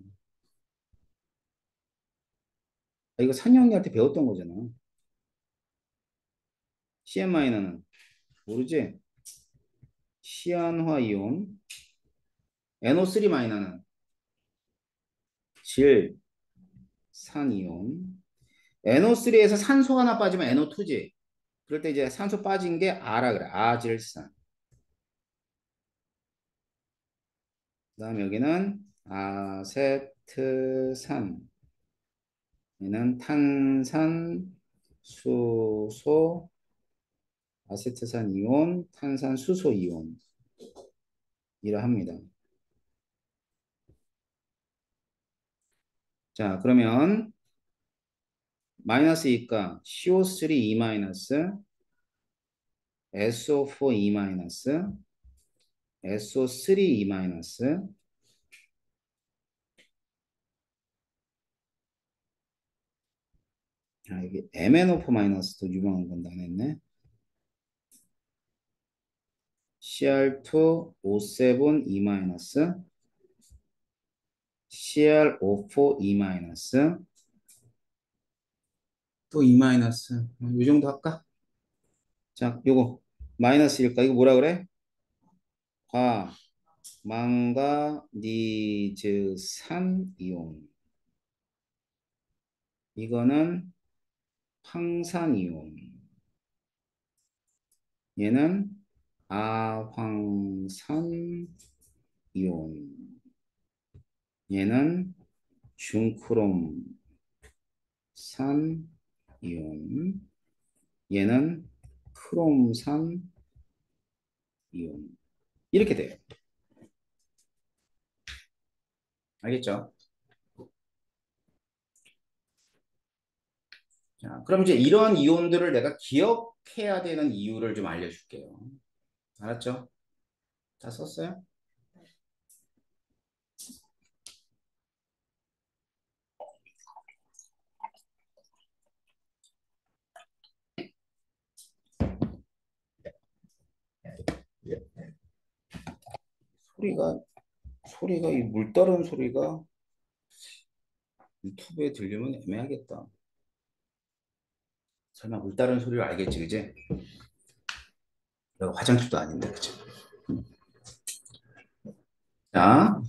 아, 이거 산영이한테 배웠던 거잖아. CN 마이너는 모르지? 시안화 이온. NO3 마이너는 질, 산 이온. NO3에서 산소 하나 빠지면 NO2지. 그럴 때 이제 산소 빠진 게 아라 그래. 아질산. 그다음 여기는 아세트산. 얘는 탄산, 수소, 아세트산 이온, 탄산 수소 이온이라 합니다. 자, 그러면 마이너스 이니까 CO3 E 마이너스, SO4 E 마이너스, SO3 E 마이너스, 아, 여기 MnO4 마이너스도 유방한 건다 했네. Cr2 O7 E 마이너스, CrO4 E 마이너스, 또 E 마이너스. 이 정도 할까? 자, 요거 마이너스일까? 이거 뭐라 그래? 과 망가니즈산 이온. 이거는 황산 이온. 얘는 아황산 이온. 얘는 중크롬산 이온. 얘는 크롬산 이온. 이렇게 돼요. 알겠죠? 자, 그럼 이제 이런 이온들을 내가 기억해야 되는 이유를 좀 알려줄게요. 알았죠? 다 썼어요? 소리가, 소리가, 이 물 따르는 소리가 유튜브에 들리면 애매하겠다. 설마 물 따르는 소리를 알겠지, 그지? 내가 화장실도 아닌데, 그지? 자,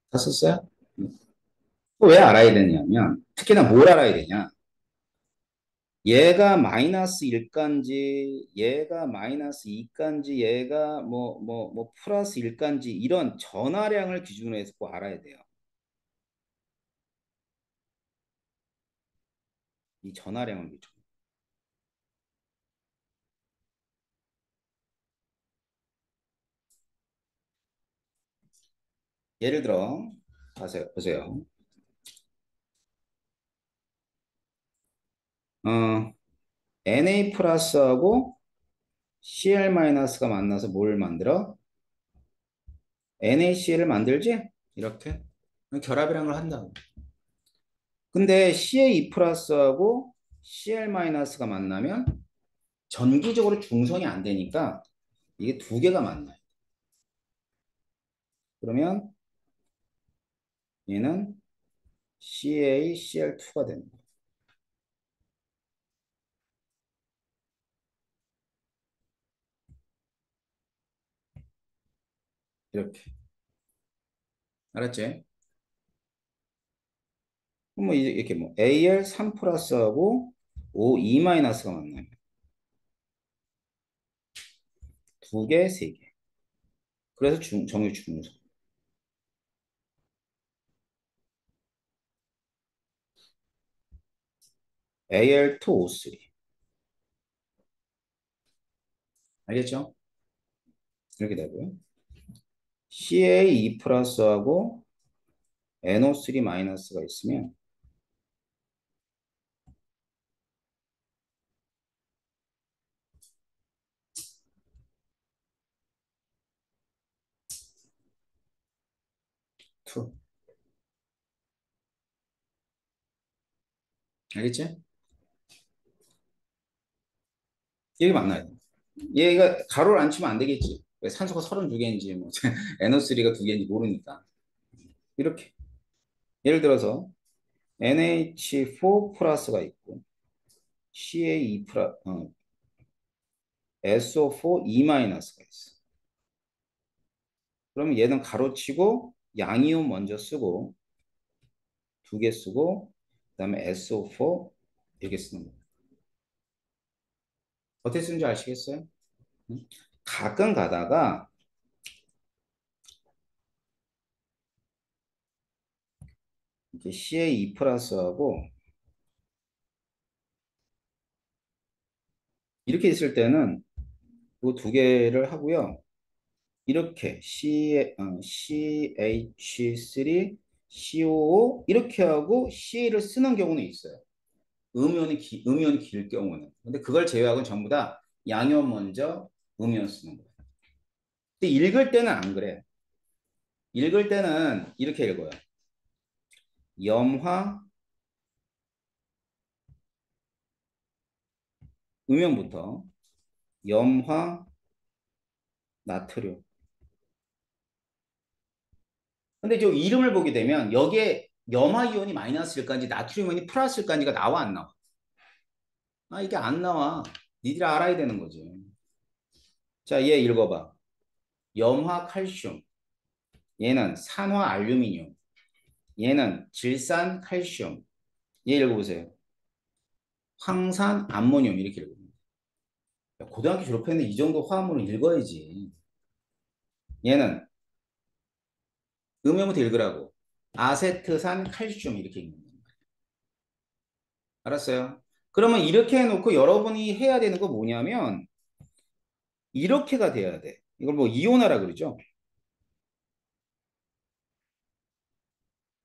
다 썼어요? 왜 알아야 되냐면, 특히나 뭘 알아야 되냐? 얘가 마이너스 1간지, 얘가 마이너스 2간지, 얘가 플러스 1간지, 이런 전하량을 기준으로 해서 꼭 알아야 돼요. 이 전하량을 기준. 예를 들어, 보세요. Na 플러스하고 Cl 마이너스가 만나서 뭘 만들어? NaCl을 만들지? 이렇게. 결합이라는 걸 한다고. 근데 CA2 플러스하고 Cl 마이너스가 만나면 전기적으로 중성이 안 되니까 이게 두 개가 만나요. 그러면 얘는 CaCl2가 되는 거예요. 이렇게. 알았지? 그럼 뭐 이렇게 뭐 Al3 플러스하고 O2 마이너스가 만나요. 두 개, 세 개. 그래서 정유 중성. Al2O3. 알겠죠? 이렇게 되고요. CA2 플러스하고 NO3 마이너스가 있으면 2. 알겠지? 이게 맞나요? 얘가 가로를 안 치면 안 되겠지. 왜 산소가 32개인지 뭐 NO3가 2개인지 모르니까. 이렇게. 예를 들어서 NH4 플러스가 있고 CA2 SO4 E 마이너스가 있어. 그러면 얘는 가로치고 양이온 먼저 쓰고 2개 쓰고 그다음에 SO4 이렇게 쓰는 거예요. 어떻게 쓰는지 아시겠어요? 응? 가끔 가다가 이렇게 CA2 플러스하고 이렇게 있을 때는 이 2개를 하고요. 이렇게 CH3, COO 이렇게 하고 CA를 쓰는 경우는 있어요. 음이온이 길 경우는. 근데 그걸 제외하고는 전부 다 양이온 먼저 음이온 쓰는 거예요. 근데 읽을 때는 안 그래. 읽을 때는 이렇게 읽어요. 염화, 음이온부터 염화, 나트륨. 근데 저 이름을 보게 되면 여기에 염화이온이 마이너스일까지 나트륨이온이 플러스일까지가 나와 안 나와? 아, 이게 안 나와. 니들이 알아야 되는 거지. 자, 얘 읽어봐. 염화 칼슘. 얘는 산화 알루미늄. 얘는 질산 칼슘. 얘 읽어보세요. 황산 암모늄 이렇게 읽어요. 고등학교 졸업했는데 이 정도 화합물은 읽어야지. 얘는 음영부터 읽으라고. 아세트산 칼슘 이렇게 읽는 거예요. 알았어요? 그러면 이렇게 해놓고 여러분이 해야 되는 거 뭐냐면 이렇게가 돼야 돼. 이걸 뭐 이온화라 그러죠.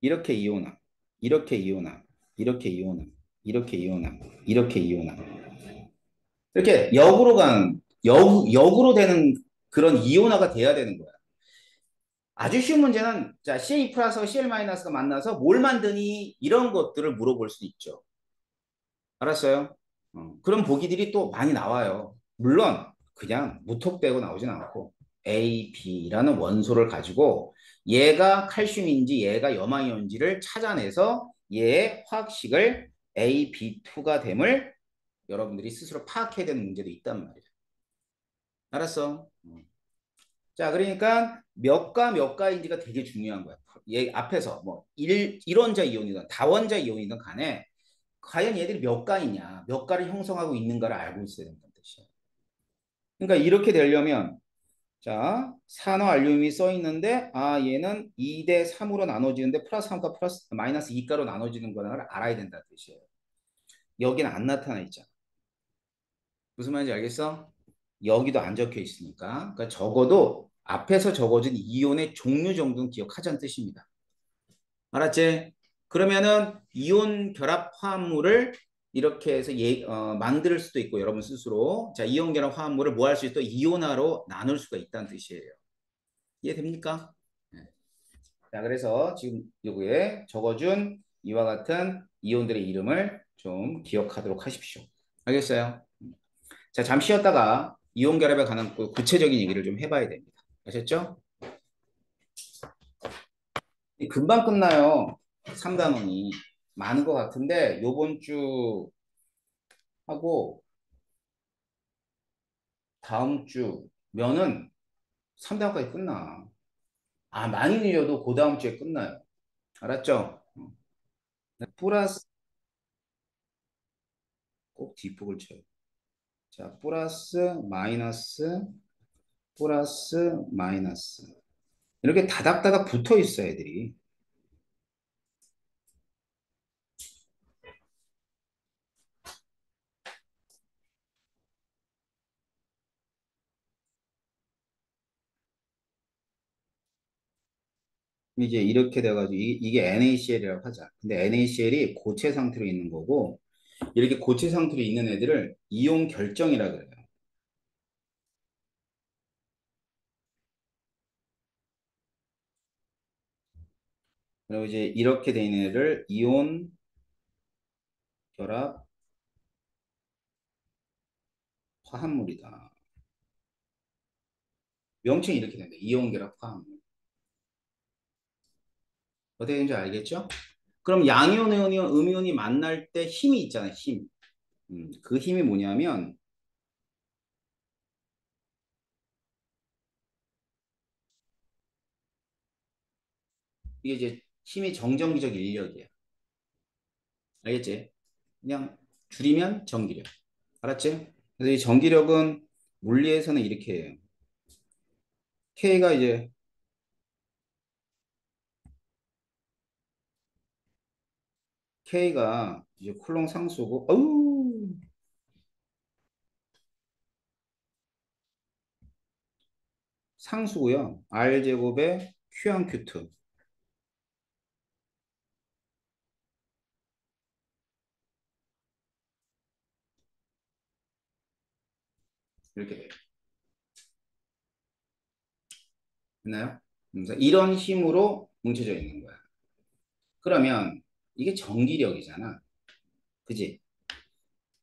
이렇게 이온화, 이렇게 이온화, 이렇게 이온화, 이렇게 이온화, 이렇게 이온화. 이렇게 역으로 되는 그런 이온화가 돼야 되는 거야. 아주 쉬운 문제는 자 CA 플러스와 CL 마이너스가 만나서 뭘 만드니 이런 것들을 물어볼 수 있죠. 알았어요? 그런 보기들이 또 많이 나와요. 물론 그냥 무턱대고 나오진 않고 A, B라는 원소를 가지고 얘가 칼슘인지 얘가 염화이온지를 찾아내서 얘의 화학식을 A, B2가 됨을 여러분들이 스스로 파악해야 되는 문제도 있단 말이에요. 알았어? 자, 그러니까 몇 가인지가 되게 중요한 거야. 얘 앞에서 뭐 1원자 이온이든 다원자 이온이든 간에 과연 얘들이 몇 가이냐, 몇 가를 형성하고 있는가를 알고 있어야 된다는 뜻이야. 그러니까 이렇게 되려면 자, 산화알륨이 써 있는데 얘는 2대 3으로 나눠지는데 플러스 3과 플러스 마이너스 2가로 나눠지는 거를 알아야 된다는 뜻이에요. 여기는 안 나타나 있잖아. 무슨 말인지 알겠어? 여기도 안 적혀 있으니까. 그러니까 적어도 앞에서 적어진 이온의 종류 정도는 기억하자는 뜻입니다. 알았지? 그러면은 이온 결합 화합물을 이렇게 해서 만들 수도 있고 여러분 스스로 자 이온 결합 화합물을 뭐 할 수 있어? 이온화로 나눌 수가 있다는 뜻이에요. 이해됩니까? 네. 자 그래서 지금 여기에 적어준 이와 같은 이온들의 이름을 좀 기억하도록 하십시오. 알겠어요? 자 잠시 쉬었다가 이온 결합에 관한 구체적인 얘기를 좀 해봐야 됩니다. 아셨죠? 금방 끝나요. 3단원이 많은 것 같은데 요번 주 하고 다음 주면은 3단원까지 끝나. 많이 늦어도 그 다음 주에 끝나요. 알았죠? 플러스 꼭 뒷북을 쳐요. 자, 플러스 마이너스 플러스 마이너스 이렇게 다닥다닥 붙어 있어 애들이. 이제 이렇게 돼가지고 이게 NaCl이라고 하자. 근데 NaCl이 고체 상태로 있는 거고 이렇게 고체 상태로 있는 애들을 이온 결정이라 그래요. 그리고 이제 이렇게 돼 있는 애를 이온 결합 화합물이다. 명칭이 이렇게 된다. 이온 결합 화합물. 어떻게 되는지 알겠죠? 그럼 양이온, 음이온, 음이온이 만날 때 힘이 있잖아요. 힘. 그 힘이 뭐냐면 이게 이제 힘이 정전기적 인력이야. 알겠지? 그냥 줄이면 전기력. 알았지? 그래서 이 전기력은 물리에서는 이렇게 해요. K가 이제 K가 이제 쿨롱 상수고 어우 상수고요. R 제곱에 Q1 Q2 이렇게 돼요. 됐나요? 그래서 이런 힘으로 뭉쳐져 있는 거야. 그러면 이게 전기력이잖아. 그지?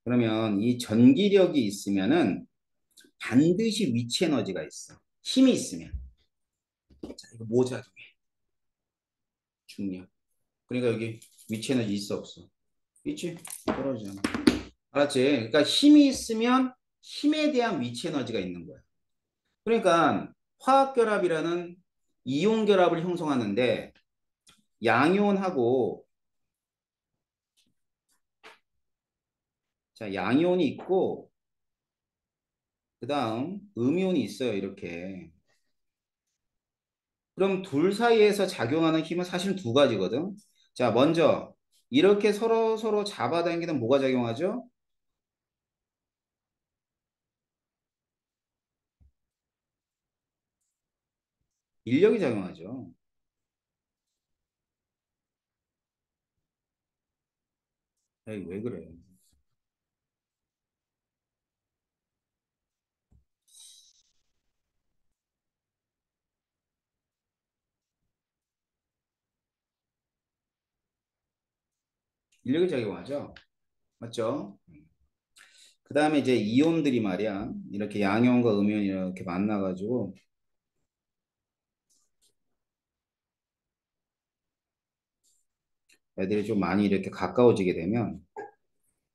그러면 이 전기력이 있으면은 반드시 위치 에너지가 있어. 힘이 있으면. 자, 이거 모작용해. 중력. 그러니까 여기 위치 에너지 있어 없어? 있지? 떨어지잖아. 알았지? 그러니까 힘이 있으면 힘에 대한 위치 에너지가 있는 거야. 그러니까 화학결합이라는 이온 결합을 형성하는데 양이온하고 자, 양이온이 있고 그다음 음이온이 있어요. 이렇게. 그럼 둘 사이에서 작용하는 힘은 사실 두 가지거든. 자, 먼저 이렇게 서로 서로 잡아당기는 뭐가 작용하죠? 인력이 작용하죠. 에이, 왜 그래? 인력이 작용하죠. 맞죠? 그 다음에 이제 이온들이 말이야. 이렇게 양이온과 음이온이 이렇게 만나가지고 애들이 좀 많이 이렇게 가까워지게 되면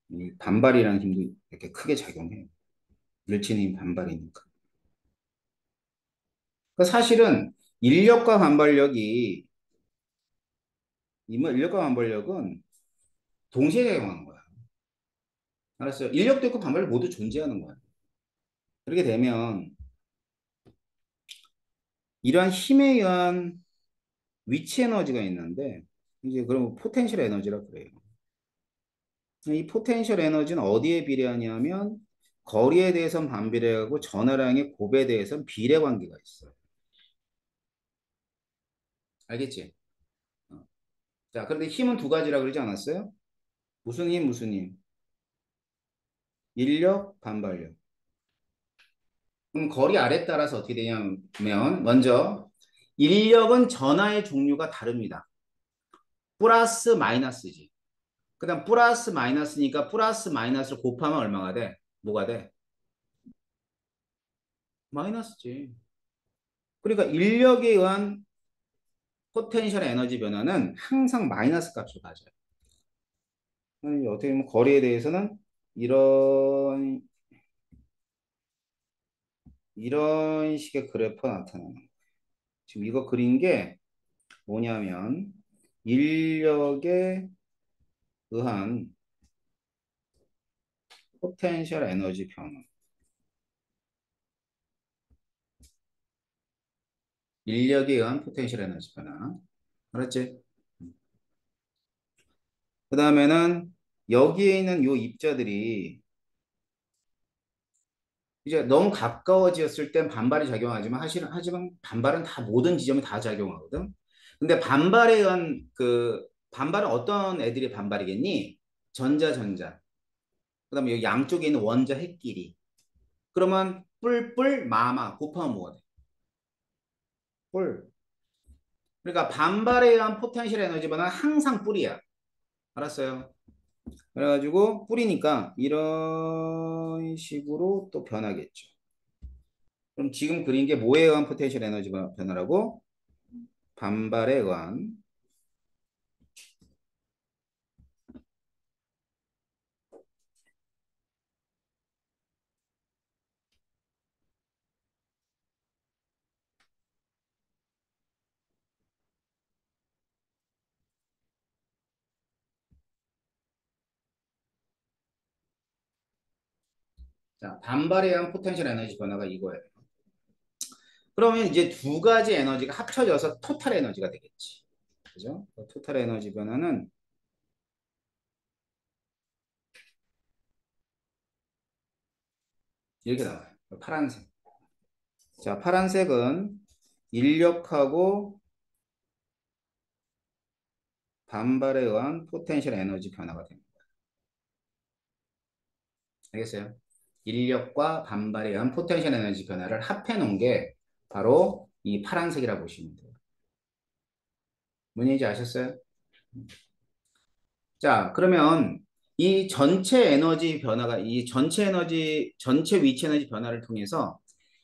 이 반발이라는 힘도 이렇게 크게 작용해요. 밀치는 힘 반발이니까. 그 사실은 인력과 반발력이 인력과 반발력은 동시에 작용하는 거야. 알았어요? 인력도 있고 반발력 모두 존재하는 거야. 그렇게 되면 이러한 힘에 의한 위치 에너지가 있는데 이제 그럼 포텐셜 에너지라 그래요. 이 포텐셜 에너지는 어디에 비례하냐면 거리에 대해서는 반비례하고 전하량의 곱에 대해서는 비례 관계가 있어요. 알겠지? 어. 자, 그런데 힘은 두 가지라 그러지 않았어요? 무슨 힘, 무슨 힘? 인력, 반발력. 그럼 거리 아래 따라서 어떻게 되냐면 먼저 인력은 전하의 종류가 다릅니다. 플러스 마이너스지. 그다음 플러스 마이너스니까 플러스 마이너스를 곱하면 얼마가 돼? 뭐가 돼? 마이너스지. 그러니까 인력에 의한 포텐셜 에너지 변화는 항상 마이너스 값을 가져요. 어떻게 보면 거리에 대해서는 이런 이런 식의 그래프가 나타나는 거예요. 지금 이거 그린 게 뭐냐면 인력에 의한 포텐셜 에너지 변화. 인력에 의한 포텐셜 에너지 변화. 알았지? 그 다음에는 여기에 있는 요 입자들이 이제 너무 가까워졌을 땐 반발이 작용하지만 하지만 반발은 다 모든 지점에 다 작용하거든. 근데 반발에 의한 반발은 어떤 애들이 반발이겠니? 전자. 그다음에 여기 양쪽에 있는 원자 핵끼리. 그러면 뿔뿔 마마 곱하면 뭐가 돼? 뿔. 그러니까 반발에 의한 포텐셜 에너지 변화는 항상 뿔이야. 알았어요? 그래가지고 뿔이니까 이런 식으로 또 변하겠죠. 그럼 지금 그린 게 뭐에 의한 포텐셜 에너지 변화라고? 반발에 의한. 자, 반발에 의한 포텐셜 에너지 변화가 이거예요. 그러면 이제 두 가지 에너지가 합쳐져서 토탈 에너지가 되겠지. 그죠? 토탈 에너지 변화는 이렇게 나와요. 파란색. 자, 파란색은 인력하고 반발에 의한 포텐셜 에너지 변화가 됩니다. 알겠어요? 인력과 반발에 의한 포텐셜 에너지 변화를 합해 놓은 게 바로 이 파란색이라고 보시면 돼요. 뭔 얘기인지 아셨어요? 자, 그러면 이 전체 에너지 변화가 이 전체 위치 에너지 변화를 통해서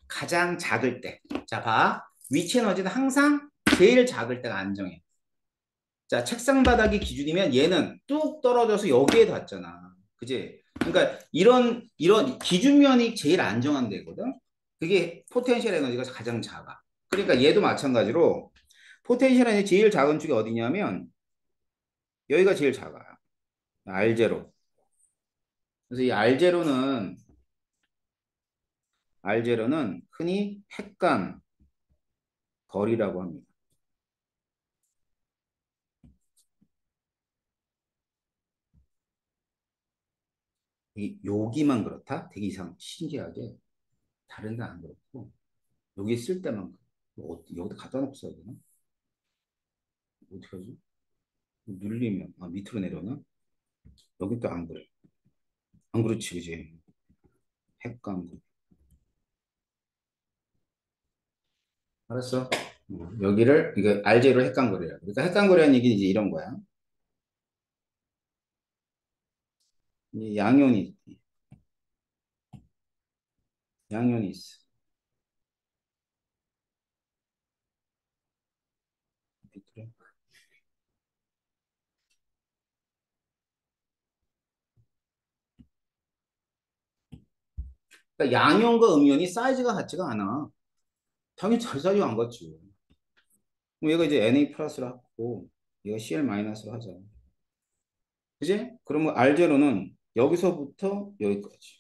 가장 작을 때. 자, 봐. 위치 에너지는 항상 제일 작을 때가 안정해. 자, 책상 바닥이 기준이면 얘는 뚝 떨어져서 여기에 닿잖아. 그지? 그러니까 이런 기준면이 제일 안정한 데거든. 그게 포텐셜 에너지가 가장 작아. 그러니까 얘도 마찬가지로 포텐셜 에너지 제일 작은 쪽이 어디냐면 여기가 제일 작아요. R0. 그래서 이 R0는 흔히 핵간 거리라고 합니다. 여기만 그렇다? 되게 신기하게 다른 데는 안 그렇고 여기 쓸 때만 여기다 갖다 놓고 써야 되나? 어떻게 하지? 눌리면 밑으로 내려나? 여기 또 안 그래. 안 그렇지, 그지? 핵광고. 알았어? 여기를 이거 알제로 핵광고래요. 그러니까 핵광고라는 얘기는 이제 이런 거야. 이 양연이 있어. 밑으로. 그러니까 양연과 음연이 사이즈가 같지가 않아. 당연히 잘 사이즈가 안 같지. 그럼 얘가 이제 Na 플러스로 하고 얘가 Cl 마이너스로 하자. 그지? 그러면 알제로는 여기서부터 여기까지.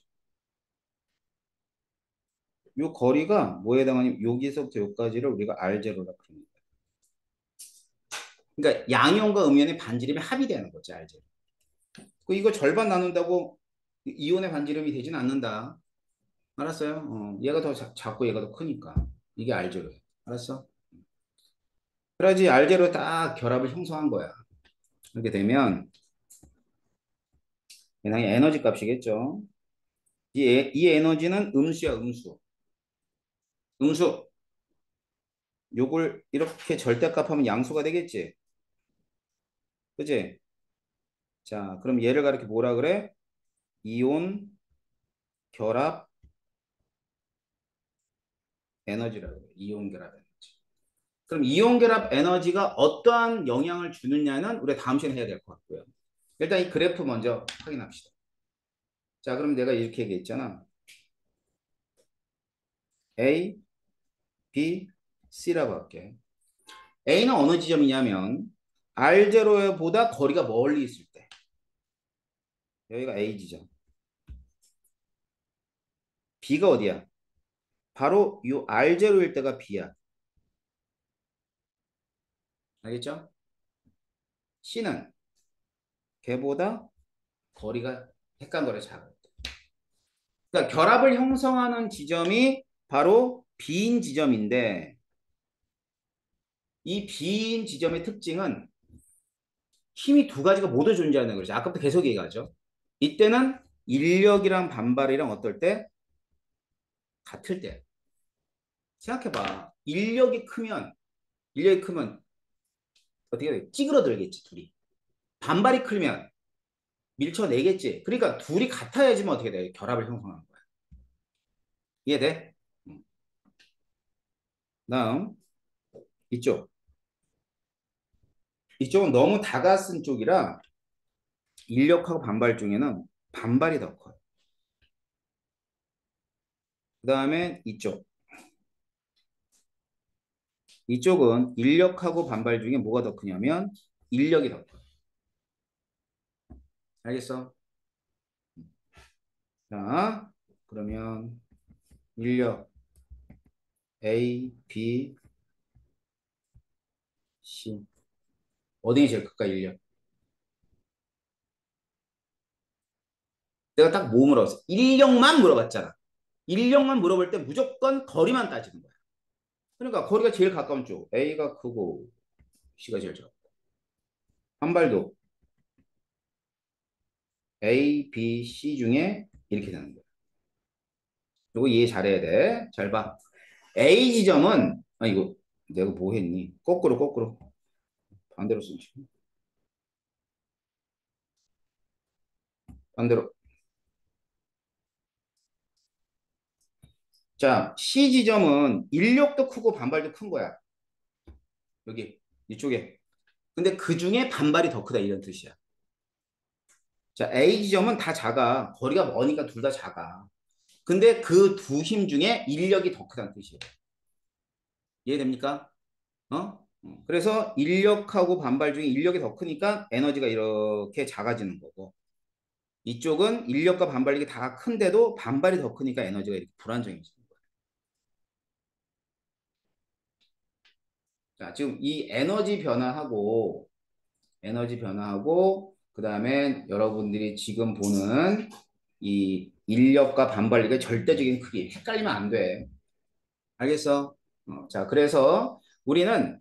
요 거리가 뭐에 해당하냐면 여기서부터 여기까지를 우리가 알제로라 그럽니다. 그러니까 양이온과 음이온의 반지름이 합이 되는 거지, 알제로. 이거 절반 나눈다고 이온의 반지름이 되진 않는다. 알았어요? 얘가 더 작고 얘가 더 크니까. 이게 알제로야. 알았어? 그래야지 알제로 딱 결합을 형성한 거야. 이렇게 되면 얘는 에너지 값이겠죠. 이 에너지는 음수야, 음수. 음수. 요걸 이렇게 절대값하면 양수가 되겠지. 그지? 자, 그럼 얘를 가리켜 뭐라 그래? 이온 결합 에너지라고 그래. 이온 결합 에너지. 그럼 이온 결합 에너지가 어떠한 영향을 주느냐는 우리가 다음 시간에 해야 될 것 같고요. 일단 이 그래프 먼저 확인합시다. 자, 그럼 내가 이렇게 얘기했잖아. A, B, C라고 할게. A는 어느 지점이냐면 R0보다 거리가 멀리 있을 때. 여기가 A 지점. B가 어디야? 바로 이 R0일 때가 B야. 알겠죠? C는 걔보다 거리가 헷갈거려 작아. 그러니까 결합을 형성하는 지점이 바로 B인 지점인데 이 빈 지점의 특징은 힘이 두 가지가 모두 존재하는 거죠. 아까부터 계속 얘기하죠. 이때는 인력이랑 반발이랑 어떨 때? 같을 때. 생각해봐. 인력이 크면 어떻게 돼? 찌그러들겠지, 둘이. 반발이 크면 밀쳐내겠지. 그러니까 둘이 같아야지만 어떻게 돼? 결합을 형성하는 거야. 이해돼? 다음, 이쪽. 이쪽은 너무 다가쓴 쪽이라 인력하고 반발 중에는 반발이 더 커요. 그 다음에 이쪽. 이쪽은 인력하고 반발 중에 뭐가 더 크냐면 인력이 더 커요. 알겠어? 자, 그러면 인력 A, B, C. 어디 제일 클까, 인력? 내가 딱 뭐 물어봤어? 인력만 물어봤잖아. 인력만 물어볼 때 무조건 거리만 따지는 거야. 그러니까 거리가 제일 가까운 쪽. A가 크고 C가 제일 작아. 반발도 A, B, C 중에 이렇게 되는 거야. 이거 이해 잘해야 돼. 잘 봐. A 지점은 이거 내가 뭐 했니? 거꾸로 반대로 쓰지. 반대로. 자, C 지점은 인력도 크고 반발도 큰 거야. 여기 이쪽에. 근데 그 중에 반발이 더 크다 이런 뜻이야. 자, A 지점은 다 작아. 거리가 머니까 둘 다 작아. 근데 그 두 힘 중에 인력이 더 크다는 뜻이에요. 이해됩니까? 그래서 인력하고 반발 중에 인력이 더 크니까 에너지가 이렇게 작아지는 거고. 이쪽은 인력과 반발력이 다 큰데도 반발이 더 크니까 에너지가 이렇게 불안정해지는 거예요. 자, 지금 이 에너지 변화하고 그다음에 여러분들이 지금 보는 이 인력과 반발력의 절대적인 크기 헷갈리면 안 돼. 알겠어? 자, 그래서 우리는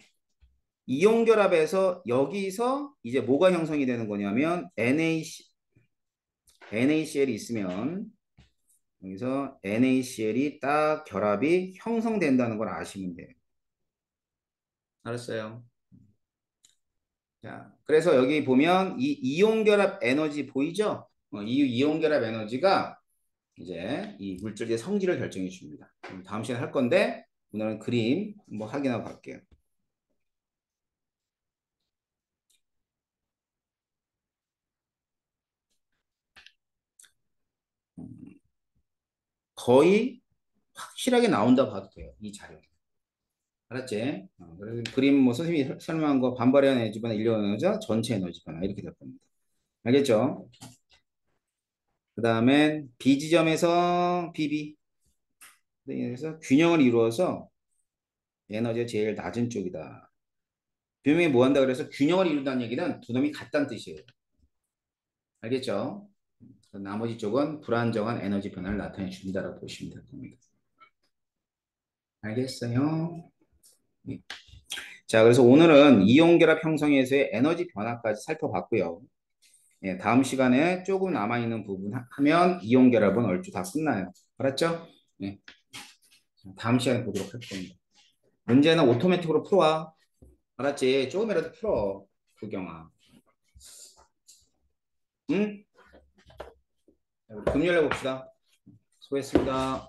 이온 결합에서 여기서 이제 뭐가 형성이 되는 거냐면 NaCl이 있으면 여기서 NaCl이 딱 결합이 형성된다는 걸 아시면 돼요. 알았어요? 자, 그래서 여기 보면 이 이온 결합 에너지 보이죠? 이 이온 결합 에너지가 이제 이 물질의 성질을 결정해 줍니다. 다음 시간에 할 건데 오늘은 그림 뭐 확인하고 갈게요. 거의 확실하게 나온다 봐도 돼요. 이 자료. 알았지? 그래서 그림 뭐 선생님이 설명한 거 반발의 에너지 변화, 인력 에너지, 전체 에너지 변화 이렇게 될 겁니다. 알겠죠? 그 다음엔 B 지점에서 BB. 그래서 균형을 이루어서 에너지가 제일 낮은 쪽이다. 분명히 뭐 한다 그래서 균형을 이룬다는 얘기는 두 놈이 같다는 뜻이에요. 알겠죠? 나머지 쪽은 불안정한 에너지 변화를 나타내 준다라고 보시면 될 겁니다. 알겠어요? 네. 자, 그래서 오늘은 이온결합 형성에서의 에너지 변화까지 살펴봤고요. 예, 다음 시간에 조금 남아있는 부분 하면 이온결합은 얼추 다 끝나요. 알았죠? 예, 다음 시간에 보도록 할 겁니다. 문제는 오토매틱으로 풀어와. 알았지? 조금이라도 풀어. 구경아. 응? 우리 금요일에 봅시다. 수고했습니다.